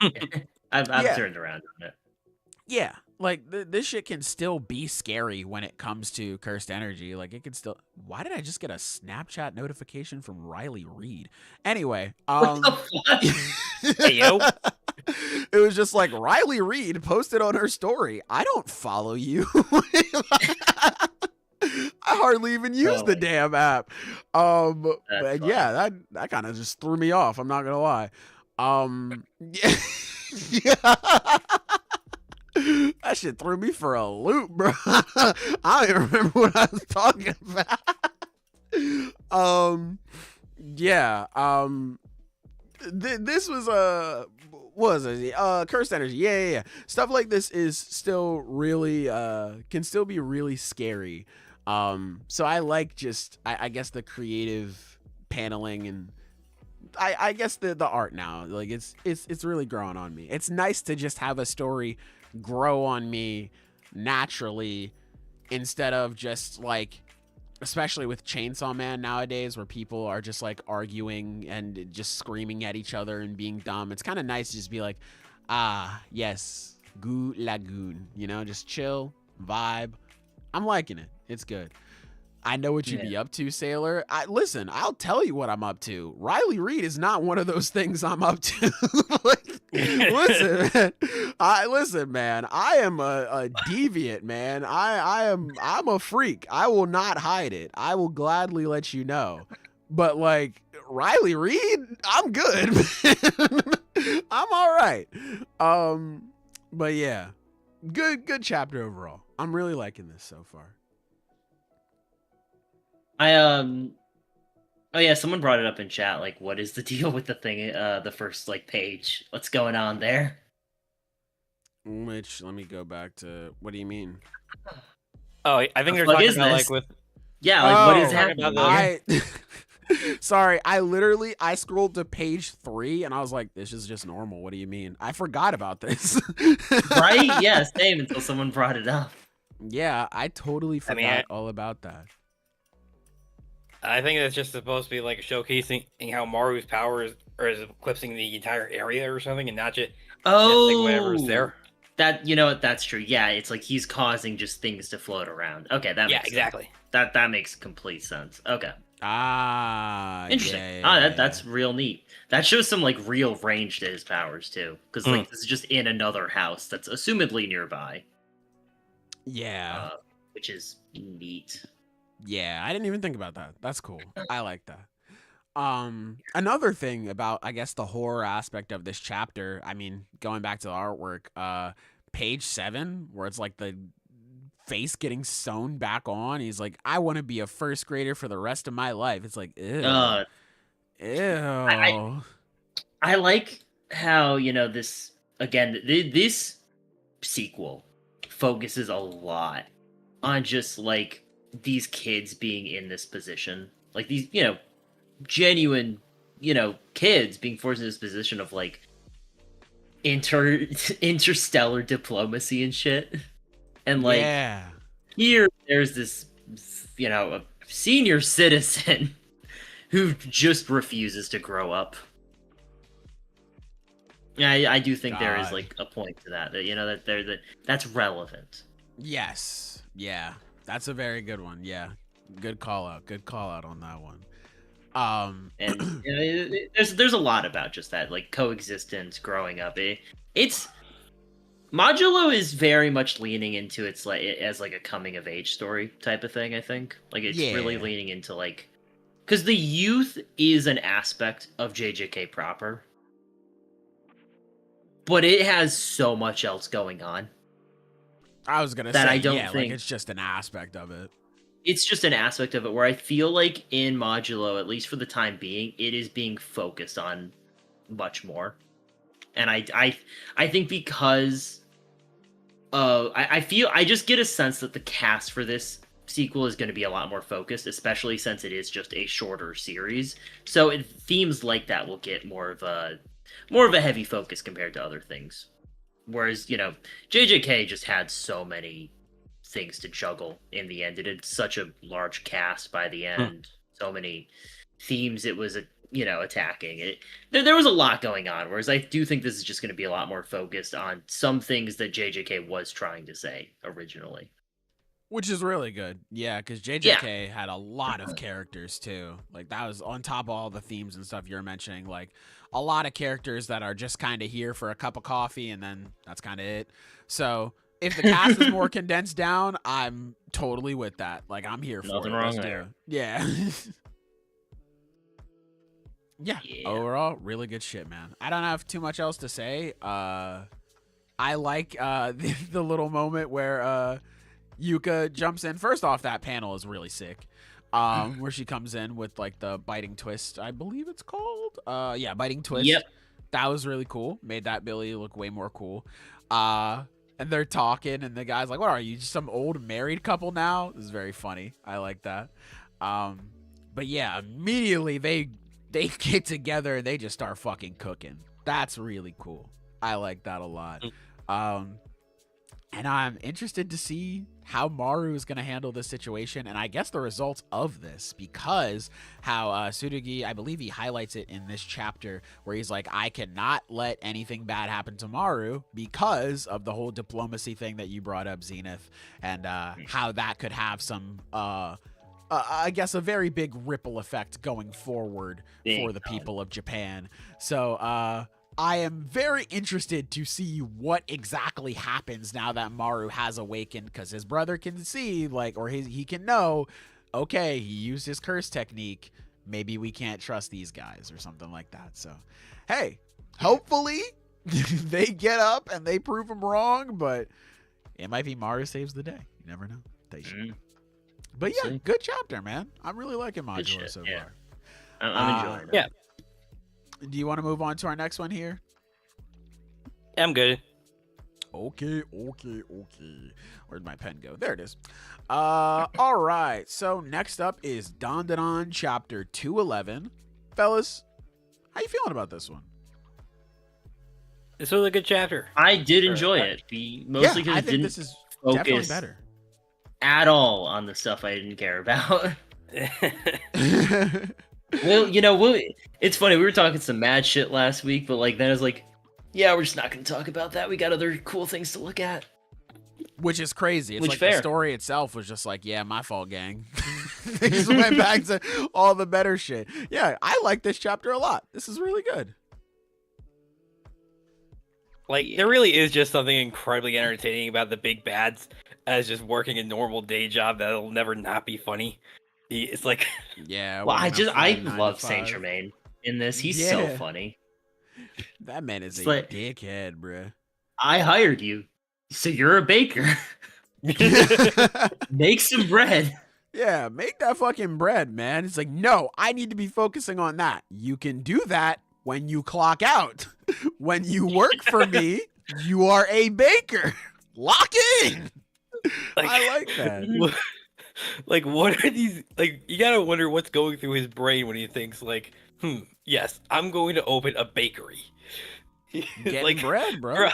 I've turned around on it. Yeah, like this shit can still be scary when it comes to cursed energy. Like it can still. Why did I just get a Snapchat notification from Riley Reed? Anyway, What the fuck? Hey, yo. it was just like Riley Reed posted on her story. I don't follow you. I hardly even use the damn app. But yeah, that kind of just threw me off. I'm not gonna lie. Yeah. Yeah. That shit threw me for a loop, bro. I don't even remember what I was talking about. Yeah. This was what was it? Cursed energy. Yeah. Stuff like this is still really can still be really scary. So I like just I guess the creative paneling and I guess the art now. Like it's really growing on me. It's nice to just have a story grow on me naturally instead of just like, especially with Chainsaw Man nowadays where people are just like arguing and just screaming at each other and being dumb. It's kind of nice to just be like, yes, Goo Lagoon, you know, just chill, vibe. I'm liking it. It's good. I know what you'd be up to, Sailor. Listen, I'll tell you what I'm up to. Riley Reed is not one of those things I'm up to. Like, listen, man. I am a deviant, man. I'm a freak. I will not hide it. I will gladly let you know. But like Riley Reed, I'm good. I'm all right. But yeah, good chapter overall. I'm really liking this so far. Oh yeah, someone brought it up in chat. Like, what is the deal with the thing? The first like page. What's going on there? Which let me go back to. What do you mean? Oh, I think they're talking about like with. Yeah, like what is happening? Sorry, I scrolled to page 3 and I was like, this is just normal. What do you mean? I forgot about this. Right? Yeah, same until someone brought it up. Yeah, I totally forgot all about that. I think it's just supposed to be like showcasing how Maru's powers is eclipsing the entire area or something, and not just whatever's there. That that's true. Yeah, it's like he's causing just things to float around. Okay, that makes exactly. Sense. That makes complete sense. Okay. Interesting. Yeah. That's real neat. That shows some like real range to his powers too, because like this is just in another house that's assumedly nearby. Yeah. Which is neat. Yeah, I didn't even think about that. That's cool. I like that. Another thing about, I guess, the horror aspect of this chapter, I mean, going back to the artwork, page 7, where it's like the face getting sewn back on. He's like, I want to be a first grader for the rest of my life. It's like, ew. Ew. I like how, this, again, this sequel focuses a lot on just, like, these kids being in this position. Like, these, genuine, kids being forced into this position of, like, interstellar diplomacy and shit. And, like, here, there's this, a senior citizen who just refuses to grow up. Yeah, I do think there is, like, a point to that that's relevant. Yes. Yeah. That's a very good one. Yeah. Good call out on that one. And there's a lot about just that, like, coexistence, growing up. It's Modulo is very much leaning into its like as like a coming of age story type of thing. I think like it's really leaning into like because the youth is an aspect of JJK proper, but it has so much else going on. I was gonna that say I don't think like it's just an aspect of it. it's just an aspect of it where I feel like in Modulo, at least for the time being, it is being focused on much more. And I think because I just get a sense that the cast for this sequel is going to be a lot more focused, especially since it is just a shorter series. So themes like that will get more of a heavy focus compared to other things. Whereas, JJK just had so many things to juggle in the end. It had such a large cast by the end, so many themes it was attacking it. There was a lot going on, whereas I do think this is just going to be a lot more focused on some things that JJK was trying to say originally, which is really good. Yeah, because JJK had a lot of characters too. Like, that was on top of all the themes and stuff you're mentioning, like a lot of characters that are just kind of here for a cup of coffee and then that's kind of it. So if the cast is more condensed down, I'm totally with that. Like, I'm here for Nothing it. wrong Let's do there. it. Yeah. Yeah, overall, really good shit, man. I don't have too much else to say. I like the little moment where Yuka jumps in. First off, that panel is really sick. Where she comes in with like the biting twist, I believe it's called. Yeah, biting twist. Yep. That was really cool. Made that Billy look way more cool. And they're talking, and the guy's like, "What are you? Just some old married couple now?" This is very funny. I like that. But yeah, immediately they get together and they just start fucking cooking. That's really cool. I like that a lot. And I'm interested to see how Maru is going to handle this situation, and I guess the results of this, because how Tsurugi, I believe he highlights it in this chapter, where he's like, I cannot let anything bad happen to Maru because of the whole diplomacy thing that you brought up, Zenith, and how that could have some I guess a very big ripple effect going forward for the people of Japan. So I am very interested to see what exactly happens now that Maru has awakened, because his brother can see, like, or he can know, okay, he used his curse technique. Maybe we can't trust these guys or something like that. So, hey, hopefully they get up and they prove him wrong, but it might be Maru saves the day. You never know. They should. But yeah, good chapter, man. I'm really liking Modulo so far. I'm enjoying it. Yeah. Do you want to move on to our next one here? I'm good. Okay. Where'd my pen go? There it is. All right. So next up is Dandadan Chapter 211. Fellas, how you feeling about this one? This was a good chapter. I did enjoy it. Mostly because I it think didn't this is definitely focus better at all on the stuff I didn't care about. Well, it's funny. We were talking some mad shit last week, but like then it's like, yeah, we're just not going to talk about that. We got other cool things to look at. Which is crazy. It's Which like fair. The story itself was just like, yeah, my fault, gang. They just went back to all the better shit. Yeah, I like this chapter a lot. This is really good. Like, there really is just something incredibly entertaining about the big bads as just working a normal day job that'll never not be funny. It's like, yeah. Well, I love 9 to Saint 5. Germain in this. He's so funny. That man is It's a like- dickhead, bruh. I hired you, so you're a baker. Make some bread. Yeah, make that fucking bread, man. It's like, no, I need to be focusing on that. You can do that when you clock out. When you work for me, you are a baker. Lock in. I like that. Like, what are these? Like, you gotta wonder what's going through his brain when he thinks, like, yes, I'm going to open a bakery. Getting like, bread, bro. bruh.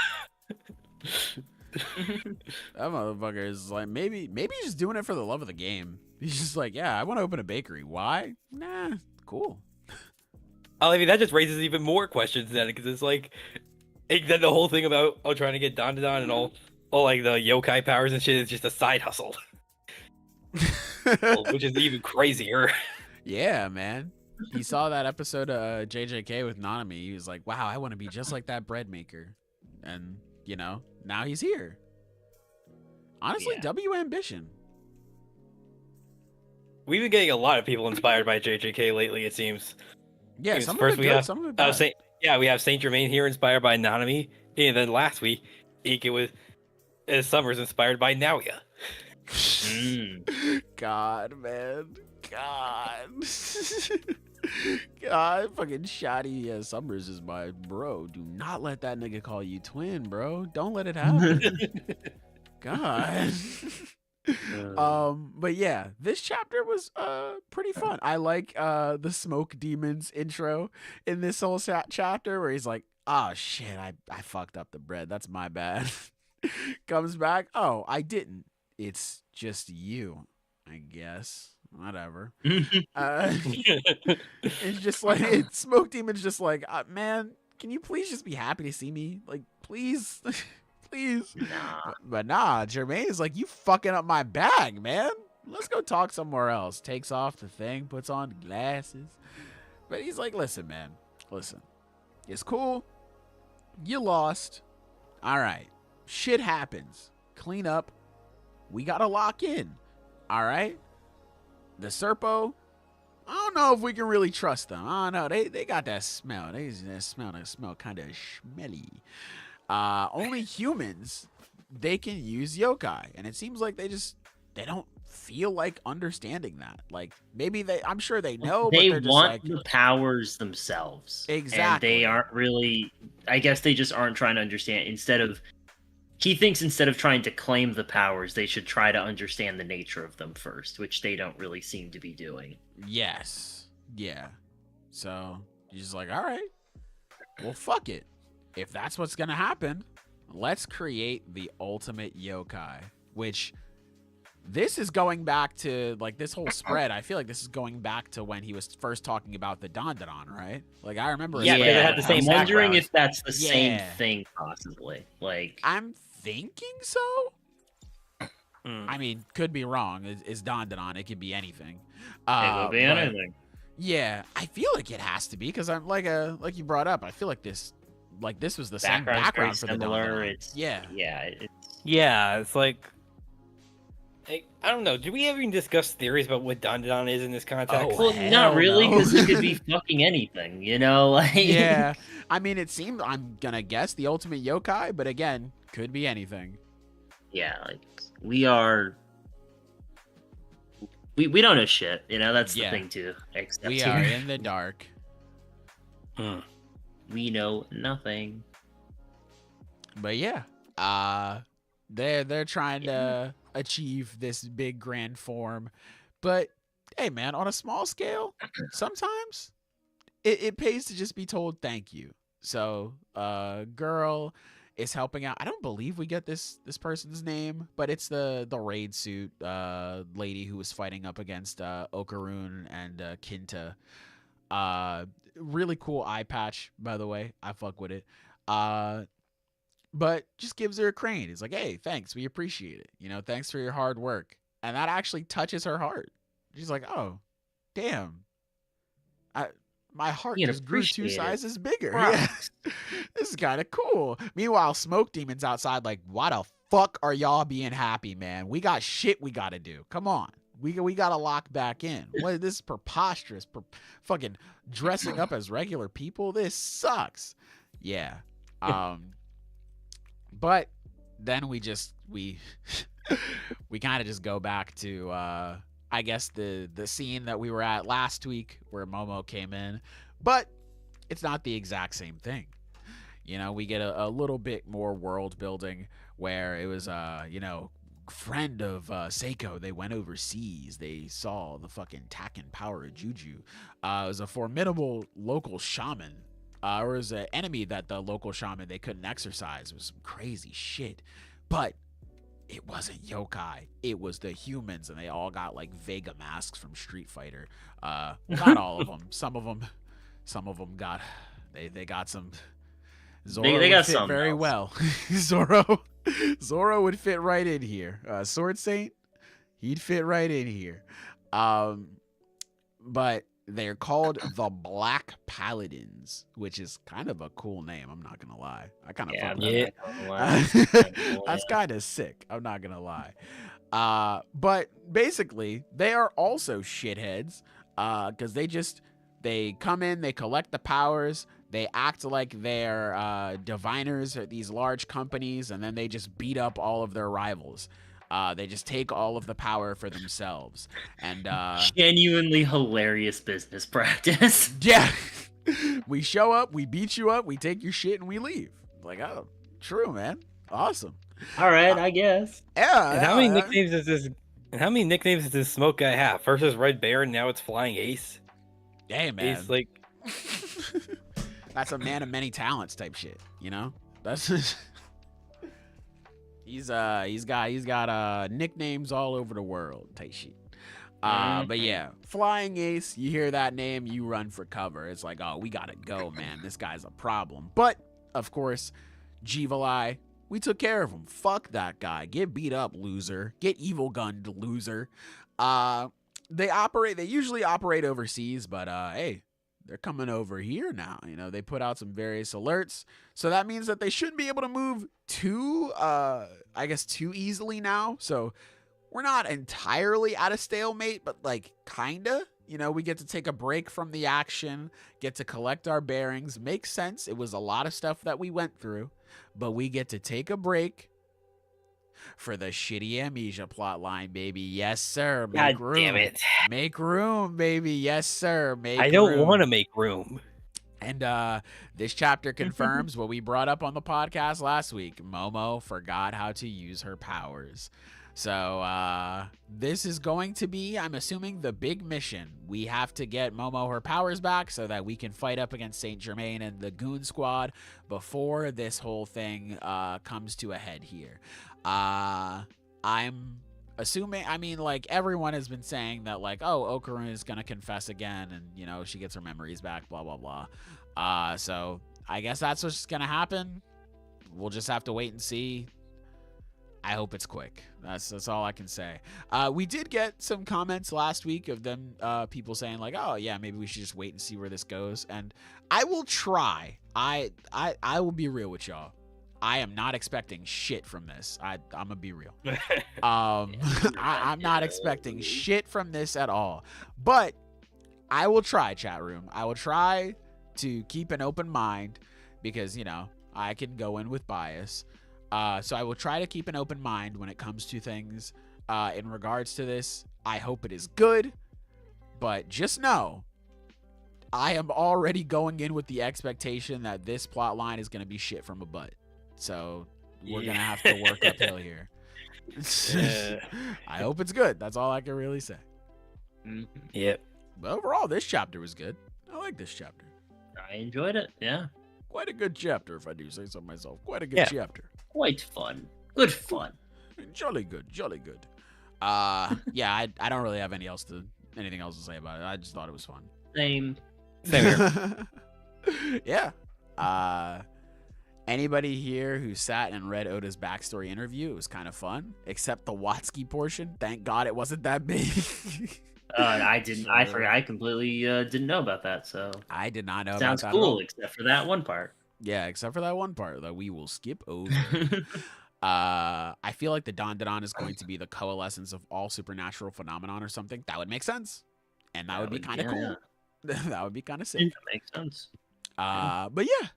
That motherfucker is like, maybe he's just doing it for the love of the game. He's just like, yeah, I want to open a bakery. Why? Nah, cool. I mean, that just raises even more questions then, because it's like, then the whole thing about trying to get Dandadan and all like the yokai powers and shit is just a side hustle. Which is even crazier. Yeah, man. He saw that episode of JJK with Nanami. He was like, wow, I want to be just like that bread maker. And, now he's here. Honestly, Yeah. W ambition. We've been getting a lot of people inspired by JJK lately, it seems. Yeah, Because some first of it we good, have- some of it bad. we have Saint Germain here inspired by Nanami, and then last week, it was Summer's inspired by Naoya. God, man. God. God, fucking Shoddy Summers is my bro. Do not let that nigga call you twin, bro. Don't let it happen. God. But yeah, this chapter was pretty fun. I like the Smoke Demon's intro in this whole chapter where he's like, oh shit, I fucked up the bread. That's my bad. Comes back, oh, I didn't. It's just you, I guess. Whatever. It's just like Smoke Demon's just like, man, can you please just be happy to see me? Like, please. Please. Nah. But nah, Jermaine is like, you fucking up my bag, man. Let's go talk somewhere else. Takes off the thing, puts on the glasses. But he's like, listen, man. Listen. It's cool. You lost. All right. Shit happens. Clean up. We got to lock in. All right. The Serpo, I don't know if we can really trust them. I don't know. They got that smell. They smell kind of smelly. Only humans, they can use yokai, and it seems like they don't feel like understanding that. Like, maybe I'm sure they know, they but they're just want like, the powers themselves. Exactly. And they aren't really, I guess they just aren't trying to understand. He thinks instead of trying to claim the powers, they should try to understand the nature of them first, which they don't really seem to be doing. Yes. Yeah. So he's just like, all right, well, fuck it. If that's what's going to happen, let's create the ultimate yokai, which this is going back to, like, this whole spread. I feel like this is going back to when he was first talking about the Dandadan, right? Like, I remember. Yeah, they had the same I'm wondering background. if that's the same thing, possibly. Like, I'm thinking so. I mean, could be wrong. It's Dandadan. It could be anything. it could be anything. Yeah, I feel like it has to be, because I'm like you brought up. I feel like this was the same background for the Dandadan. Yeah, it's like I don't know. Did we ever even discuss theories about what Dandadan is in this context? Well, not really, because it could be fucking anything, you know? Like, yeah, I mean, it seemed, I'm gonna guess, the ultimate yokai, but again, could be anything. Yeah, like, we don't know shit, you know? That's the thing, too. We are in the dark. We know nothing. But yeah, they're trying to achieve this big grand form, but hey, man, on a small scale, sometimes it pays to just be told thank you. So, girl is helping out. I don't believe we get this person's name, but it's the raid suit lady who was fighting up against Okarun and Kinta. Really cool eye patch, by the way. I fuck with it. But just gives her a crane. It's like, hey, thanks. We appreciate it. You know, thanks for your hard work. And that actually touches her heart. She's like, oh, damn. My heart just grew 2 sizes bigger. Yeah. This is kind of cool. Meanwhile, Smoke Demon's outside like, why the fuck are y'all being happy, man? We got shit we got to do. Come on. We got to lock back in. What is this preposterous? Fucking dressing up as regular people? This sucks. Yeah. But then we kind of just go back to I guess the scene that we were at last week where Momo came in, but it's not the exact same thing. You know, we get a little bit more world building where it was friend of Seiko. They went overseas. They saw the fucking Takken power of Juju. It was a formidable local shaman. Or was an enemy that the local shaman, they couldn't exercise. It was some crazy shit. But it wasn't yokai. It was the humans, and they all got like Vega masks from Street Fighter. Not all of them. Some of them got they got some. Zoro they got would fit very well. Zoro would fit right in here. Sword Saint, he'd fit right in here. But they're called the Black Paladins, which is kind of a cool name. I'm not gonna lie. I kind of fuck with that. That's kind of sick. I'm not gonna lie. But basically, they are also shitheads. Because they come in, they collect the powers, they act like they're diviners at these large companies, and then they just beat up all of their rivals. They just take all of the power for themselves. And Genuinely hilarious business practice. yeah, we show up, we beat you up, we take your shit, and we leave. Like, oh, true, man. Awesome. All right, I guess. Yeah. And how many nicknames does this? And how many nicknames does this smoke guy have? First is Red Bear, and now it's Flying Ace. Hey, man. He's like, that's a man of many talents type shit. You know, that's just... he's got nicknames all over the world type shit. But yeah, Flying Ace, you hear that name, you run for cover. It's like, oh, we gotta go, man. This guy's a problem. But of course, Jivalai, we took care of him. Fuck that guy. Get beat up, loser. Get evil gunned, loser. They usually operate overseas, but hey, they're coming over here now. You know, they put out some various alerts. So that means that they shouldn't be able to move too easily now. So we're not entirely at a stalemate, but like kinda. You know, we get to take a break from the action, get to collect our bearings. Makes sense. It was a lot of stuff that we went through, but we get to take a break for the shitty amnesia plotline, baby. Yes, sir. Make God room. damn it. Make room, baby. Yes, sir. I don't want to make room. And this chapter confirms what we brought up on the podcast last week. Momo forgot how to use her powers. So this is going to be, I'm assuming, the big mission. We have to get Momo her powers back so that we can fight up against Saint Germain and the Goon Squad before this whole thing comes to a head here. I'm assuming, I mean, like, everyone has been saying that, like, oh, Okarun is going to confess again and, you know, she gets her memories back, blah, blah, blah. So I guess that's what's going to happen. We'll just have to wait and see. I hope it's quick. That's all I can say. We did get some comments last week of them, people saying like, "Oh yeah, maybe we should just wait and see where this goes." And I will try. I will be real with y'all. I am not expecting shit from this. I'm gonna be real. I'm not expecting shit from this at all. But I will try, chat room. I will try to keep an open mind because, you know, I can go in with bias. So I will try to keep an open mind when it comes to things in regards to this. I hope it is good, but just know I am already going in with the expectation that this plot line is going to be shit from a butt. So we're going to have to work uphill here. I hope it's good. That's all I can really say. Yep. But overall, this chapter was good. I like this chapter. I enjoyed it. Yeah. Quite a good chapter, if I do say so myself. Quite a good chapter. Quite fun. Good fun. Jolly good. Jolly good. Yeah, I don't really have anything else to say about it. I just thought it was fun. Same here. Yeah. Anybody here who sat and read Oda's backstory interview? It was kind of fun, except the Watsky portion. Thank God it wasn't that big. I didn't. I forgot. I completely didn't know about that. So I did not know. Sounds about that cool, except for that one part. Yeah, except for that one part that we will skip over. I feel like the Dandadan is going to be the coalescence of all supernatural phenomenon or something. That would make sense, and that would be kind of cool. Yeah. That would be kind of sick. That makes sense. But yeah,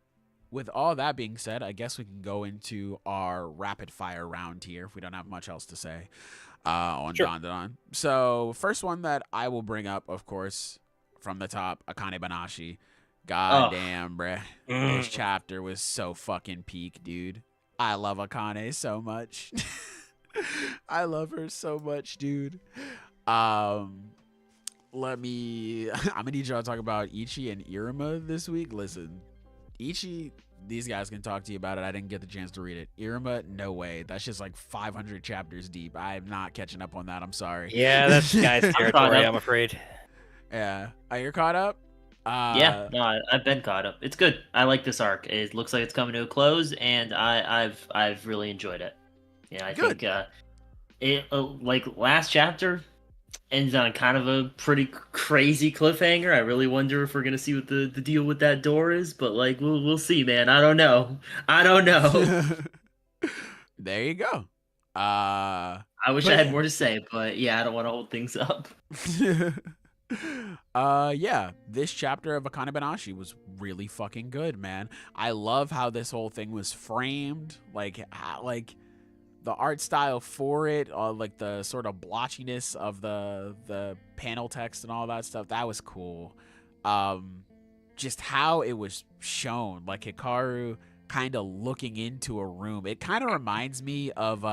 with all that being said, I guess we can go into our rapid fire round here if we don't have much else to say on Dandadan. So first one that I will bring up, of course, from the top, Akane Banashi. God damn, bruh. This chapter was so fucking peak, dude. I love Akane so much. I love her so much, dude. I'm gonna need y'all to talk about Ichi and Iruma this week. Listen, Ichi, these guys can talk to you about it. I didn't get the chance to read it. Iruma, no way. That's just like 500 chapters deep. I'm not catching up on that. I'm sorry. Yeah, that's guy's territory, I'm afraid. Yeah. You're caught up? Yeah, no, I've been caught up. It's good. I like this arc. It looks like it's coming to a close, and I've really enjoyed it. Yeah, I think it like last chapter ends on kind of a pretty crazy cliffhanger. I really wonder if we're gonna see what the deal with that door is, but like we'll see, man. I don't know. There you go. I wish I had more to say, but yeah, I don't want to hold things up. Yeah, this chapter of Akane Banashi was really fucking good, man. I love how this whole thing was framed. Like art style for it, like the sort of blotchiness of the panel text and all that stuff, that was cool. Just how it was shown, like Hikaru kind of looking into a room. It kind of reminds me of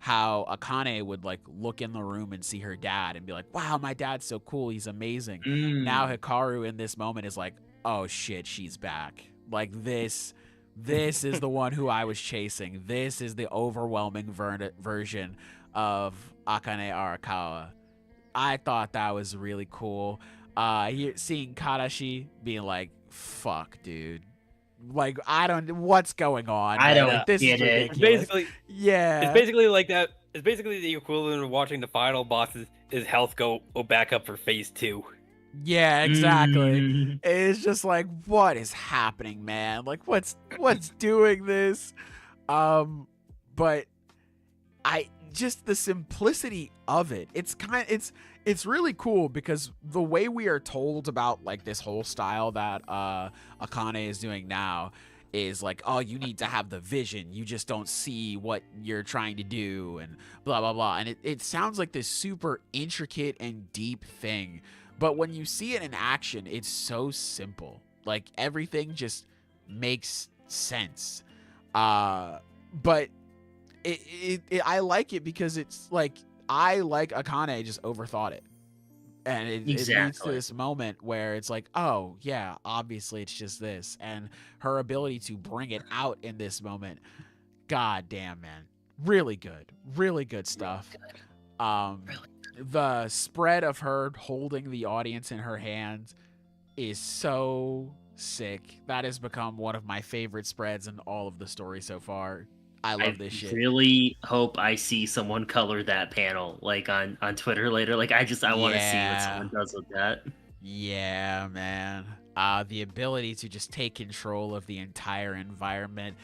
how Akane would like look in the room and see her dad and be like, wow, my dad's so cool, he's amazing. Now Hikaru in this moment is like, oh shit, she's back. Like this is the one who I was chasing. This is the overwhelming version of Akane Arakawa. I thought that was really cool. Seeing Kadashi being like, fuck, dude. Like, what's going on? I man? don't Like, this get is it. ridiculous. Basically, yeah. it's basically like that. It's basically the equivalent of watching the final boss's his health go back up for phase 2. Yeah, exactly. It's just like, what is happening, man? Like, what's doing this? But just the simplicity of it. It's really cool because the way we are told about like this whole style that Akane is doing now is like, oh, you need to have the vision. You just don't see what you're trying to do and blah, blah, blah. And it sounds like this super intricate and deep thing. But when you see it in action, it's so simple. Like everything just makes sense. But I like it because it's like, I like Akane just overthought it. And it leads to this moment where it's like, oh, yeah, obviously it's just this. And her ability to bring it out in this moment, god damn, man. Really good stuff. The spread of her holding the audience in her hand is so sick. That has become one of my favorite spreads in all of the story so far. I love this shit. I really hope I see someone color that panel like on Twitter later. Like I want to see what someone does with that. Yeah, man. The ability to just take control of the entire environment.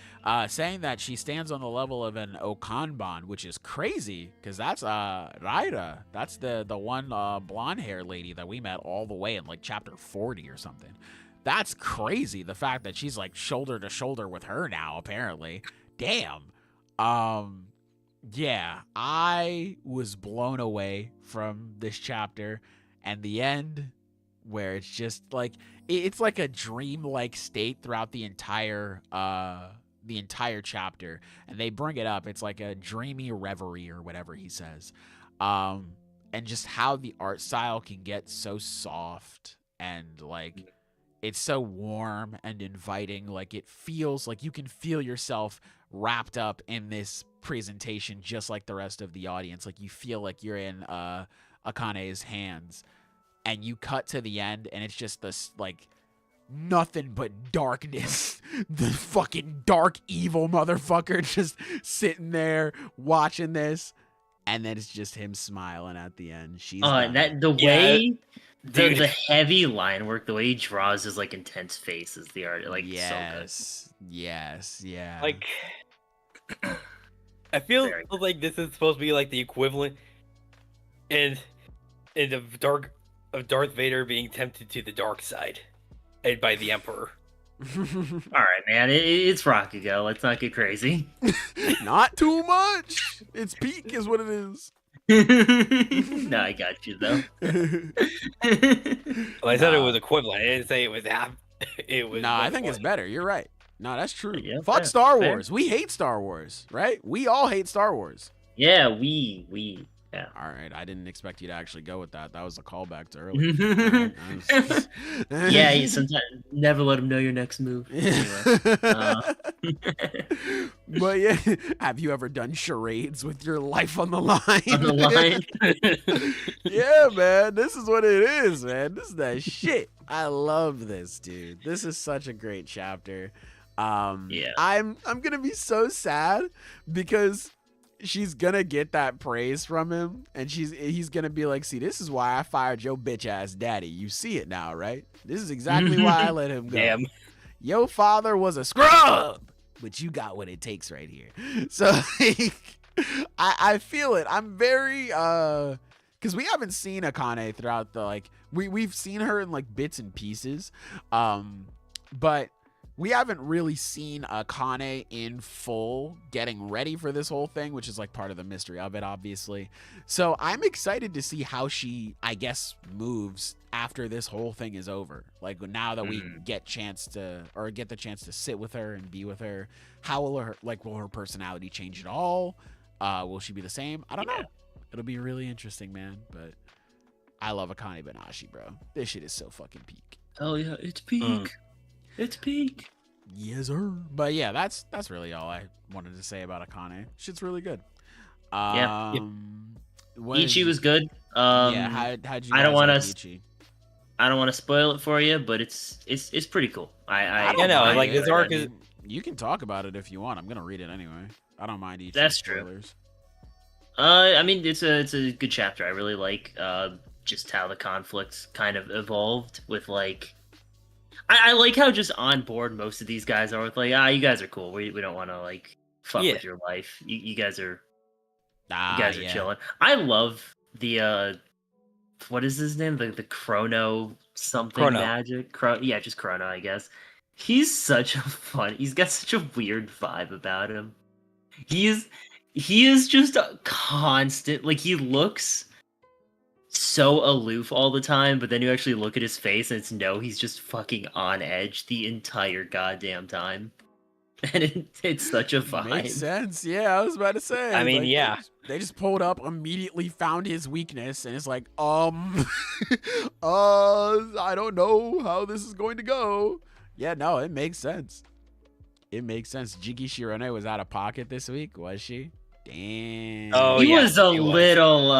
Saying that she stands on the level of an Okanban, which is crazy because that's Raira. That's the one blonde hair lady that we met all the way in like chapter 40 or something. That's crazy. The fact that she's like shoulder to shoulder with her now, apparently. Damn. Yeah, I was blown away from this chapter and the end where it's just like it's like a dream-like state throughout the entire chapter, and they bring it up. It's like a dreamy reverie or whatever he says. And just how the art style can get so soft and like it's so warm and inviting. Like it feels like you can feel yourself wrapped up in this presentation just like the rest of the audience. Like you feel like you're in Akane's hands, and you cut to the end and it's just this like nothing but darkness. The fucking dark evil motherfucker just sitting there watching this, and then it's just him smiling at the end. She's the heavy line work, the way he draws his like intense face is the art, like so good. Yes, yeah. Like I feel like this is supposed to be like the equivalent in of Darth Vader being tempted to the dark side and by the Emperor. All right, man, it's Rakugo. Let's not get crazy. Not too much. It's peak is what it is. No, I got you though. Well, I said it was equivalent. I didn't say it was half. It was. No, I think it's better. You're right. No, that's true. Yeah, Fuck Star Wars. We hate Star Wars, right? We all hate Star Wars. Yeah, we. Yeah. All right, I didn't expect you to actually go with that. That was a callback to earlier. Yeah, you sometimes never let them know your next move. But yeah, have you ever done charades with your life on the line? On the line? Yeah, man, this is what it is, man. This is that shit. I love this, dude. This is such a great chapter. Yeah. I'm gonna be so sad because she's gonna get that praise from him, and he's gonna be like, see, this is why I fired your bitch ass daddy. You see it now, right? This is exactly why I let him go. Damn. Your father was a scrub, but you got what it takes right here. So like, I feel it. I'm very because we haven't seen Akane throughout the like we've seen her in like bits and pieces, but we haven't really seen Akane in full getting ready for this whole thing, which is like part of the mystery of it, obviously. So I'm excited to see how she, I guess, moves after this whole thing is over. Like now that we get the chance to sit with her and be with her, how will her personality change at all? Will she be the same? I don't know. It'll be really interesting, man. But I love Akane Banashi, bro. This shit is so fucking peak. Oh yeah, it's peak. It's peak. Yes, sir. But yeah, that's really all I wanted to say about Akane. Shit's really good. Ichi was good. Yeah, how'd you? I don't want to. I don't want to spoil it for you, but it's pretty cool. I don't know. Like this arc is. You can talk about it if you want. I'm gonna read it anyway. I don't mind Ichi. That's spoilers. True. I mean, it's a good chapter. I really like just how the conflicts kind of evolved with like. I like how just on board most of these guys are with like, you guys are cool. We don't want to like fuck with your life. You guys are chilling. I love the what is his name? The Chrono something magic. Just Chrono, I guess. He's such a he's got such a weird vibe about him. He is just a constant, like he looks so aloof all the time, but then you actually look at his face and he's just fucking on edge the entire goddamn time. And it's such a vibe. Makes sense. Yeah, I was about to say. I mean, They just pulled up, immediately found his weakness, and it's like, I don't know how this is going to go. Yeah, no, it makes sense. It makes sense. Jiki Shirone was out of pocket this week, was she? Damn. Oh, he was a little,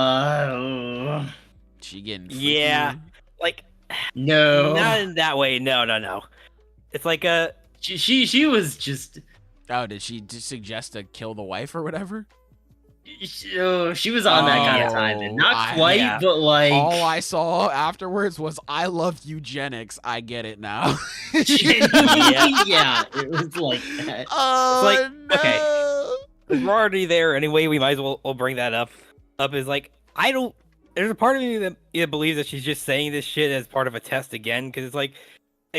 She getting freaky? Yeah, like no, not in that way. No. It's like she was just. Oh, did she just suggest to kill the wife or whatever? She was on that kind of time, not quite, but like all I saw afterwards was "I love eugenics." I get it now. Yeah, it was like that. It's like, okay, we're already there anyway. We might as well bring that up. Is like there's a part of me that believes that she's just saying this shit as part of a test again, because it's like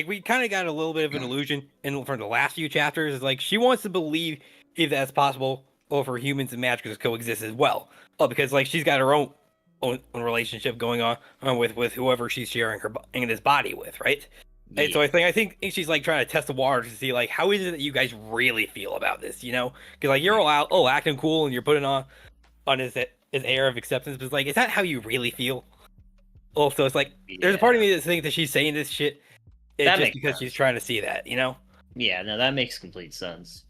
we kind of got a little bit of an illusion from the last few chapters. It's like she wants to believe if that's possible for humans and magicals to coexist as well. Oh, because like she's got her own relationship going on with whoever she's sharing in this body with, right? Yeah. And so I think she's like trying to test the water to see like how is it that you guys really feel about this, you know? Because like you're all out, acting cool, and you're putting on his air of acceptance, but it's like, is that how you really feel? Oh, so it's like there's a part of me that thinks that she's saying this shit just because she's trying to see that, you know? Yeah, no, that makes complete sense.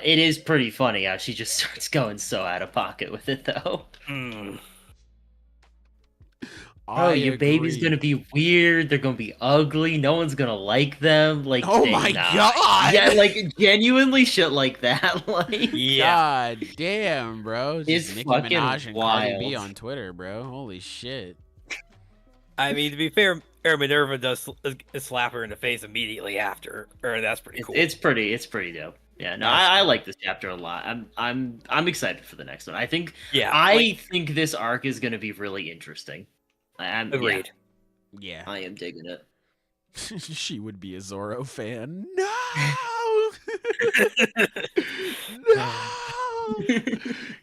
It is pretty funny how she just starts going so out of pocket with it, though. Your baby's gonna be weird. They're gonna be ugly. No one's gonna like them. Like, oh my god, yeah, like genuinely shit like that. Like, god damn, bro, it's Nicki fucking Minaj and wild. Cardi B on Twitter, bro. Holy shit. I mean, to be fair, Minerva does slap her in the face immediately after, or that's pretty cool. It's pretty dope. Yeah, no, I like this chapter a lot. I'm excited for the next one. I think think this arc is going to be really interesting. Agreed. Yeah, I am digging it. She would be a Zoro fan. No. No.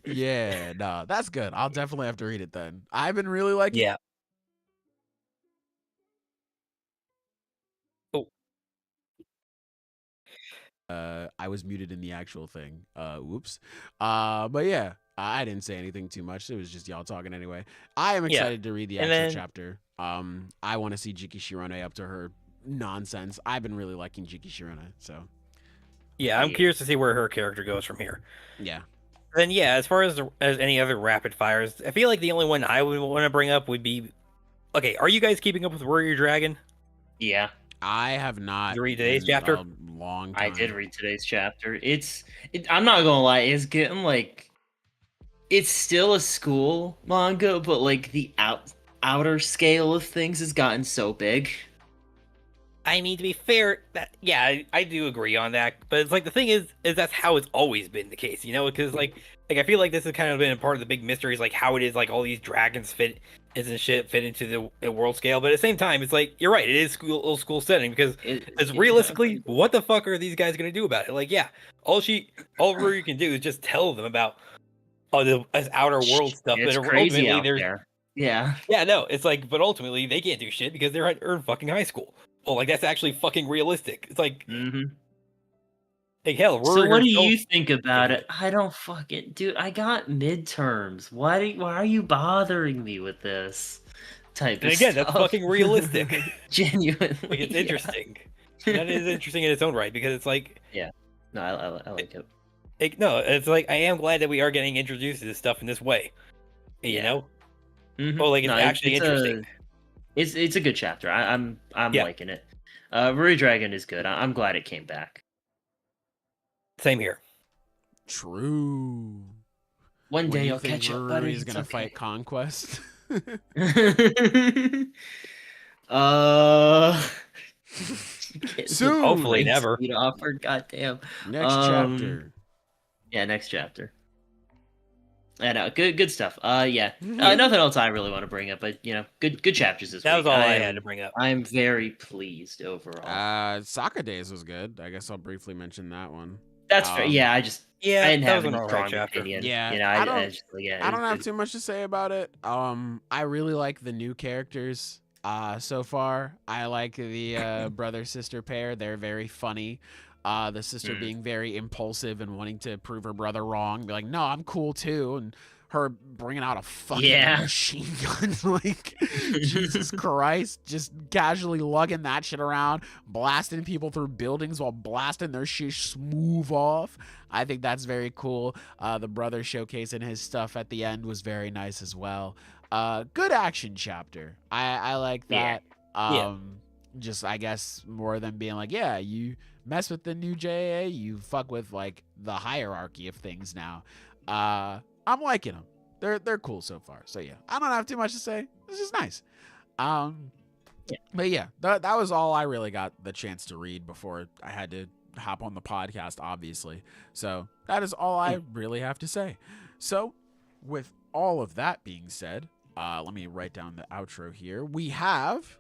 Yeah, no, that's good. I'll definitely have to read it then. I've been really liking. Yeah. I was muted in the actual thing. Whoops. But yeah, I didn't say anything too much. It was just y'all talking anyway. I am excited to read the actual chapter. I want to see Jiki Shirone up to her nonsense. I've been really liking Jiki Shirone, so. Yeah, I'm curious to see where her character goes from here. Yeah. Then as far as any other rapid fires, I feel like the only one I would want to bring up would be, okay, are you guys keeping up with Ruri Dragon? Yeah. I have not. Did you read today's chapter? A long time. I did read today's chapter. I'm not gonna lie, it's getting like, it's still a school manga, but like the outer scale of things has gotten so big. I mean, to be fair, I do agree on that. But it's like the thing is that's how it's always been the case, you know? Because like I feel like this has kind of been a part of the big mystery, is like how it is like all these dragons fit isn't shit fit into the world scale. But at the same time, it's like you're right. It is school setting because it's realistically, what the fuck are these guys gonna do about it? Like, yeah, all Ruri can do is just tell them about this outer world stuff. It's but crazy ultimately, out there. Yeah. Yeah, no, it's like, but ultimately they can't do shit because they're in fucking high school. Well, like that's actually fucking realistic. It's like, like hell. Ruri So what do herself- you think about it? I don't fucking dude. I got midterms. Why are you bothering me with this type And of again, stuff? that's fucking realistic. Genuinely, Like it's interesting. That is interesting in its own right because it's like, No, I like it. no, it's like I am glad that we are getting introduced to this stuff in this way. You Yeah. know, Mhm. well, like it's No, actually interesting. It's a good chapter. I'm liking it. Ruri Dragon is good. I'm glad it came back. Same here. True. One When day you I'll think catch up, buddy. Ruri's gonna It's fight okay. Conquest. Soon. Hopefully never. Offered. Goddamn. Next chapter. Yeah, next chapter. I know, good stuff. Yeah. Nothing else I really want to bring up, but good chapters this week. That was all I had to bring up. I'm very pleased overall. Saka Days was good. I guess I'll briefly mention that one. That's fair. Yeah, I didn't that have was any an alright strong chapter. opinion. Yeah, I don't have too much to say about it. I really like the new characters. So far, I like the brother sister pair. They're very funny. The sister being very impulsive and wanting to prove her brother wrong, be like, "No, I'm cool too," and her bringing out a fucking machine gun, like Jesus Christ, just casually lugging that shit around, blasting people through buildings while blasting their shit smooth off. I think that's very cool. The brother showcasing his stuff at the end was very nice as well. Good action chapter. I like that. Just I guess more than being like, yeah, you mess with the new JA, you fuck with like the hierarchy of things now. I'm liking them. They're cool so far. So yeah, I don't have too much to say. This is nice. But yeah, that was all I really got the chance to read before I had to hop on the podcast, obviously. So that is all I really have to say. So with all of that being said, let me write down the outro here. We have,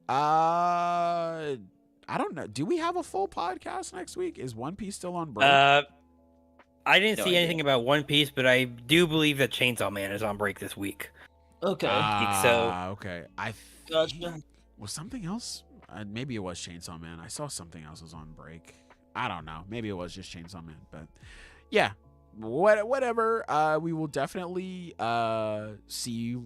I don't know. Do we have a full podcast next week? Is One Piece still on break? I didn't see anything about One Piece, but I do believe that Chainsaw Man is on break this week. Okay. Okay. I Gotcha. was something else. Maybe it was Chainsaw Man. I saw something else was on break. I don't know. Maybe it was just Chainsaw Man. But yeah, whatever. We will definitely see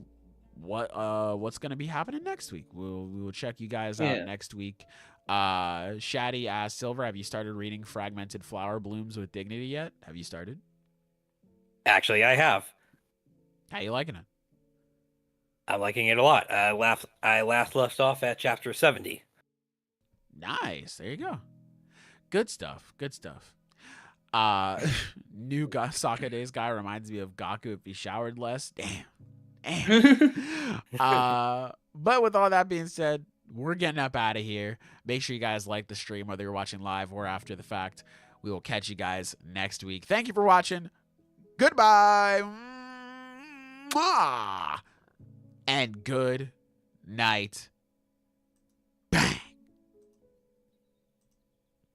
what's gonna be happening next week. We will check you guys out next week. Shaddy asks, Silver, have you started reading Fragmented Flower Blooms with Dignity yet? Have you started? Actually, I have. How you liking it? I'm liking it a lot. I last left off at chapter 70. Nice. There you go. Good stuff. New Saka Days guy reminds me of Gaku if he showered less. Damn. But with all that being said, we're getting up out of here. Make sure you guys like the stream, whether you're watching live or after the fact. We will catch you guys next week. Thank you for watching. Goodbye. Mwah. And good night. Bang.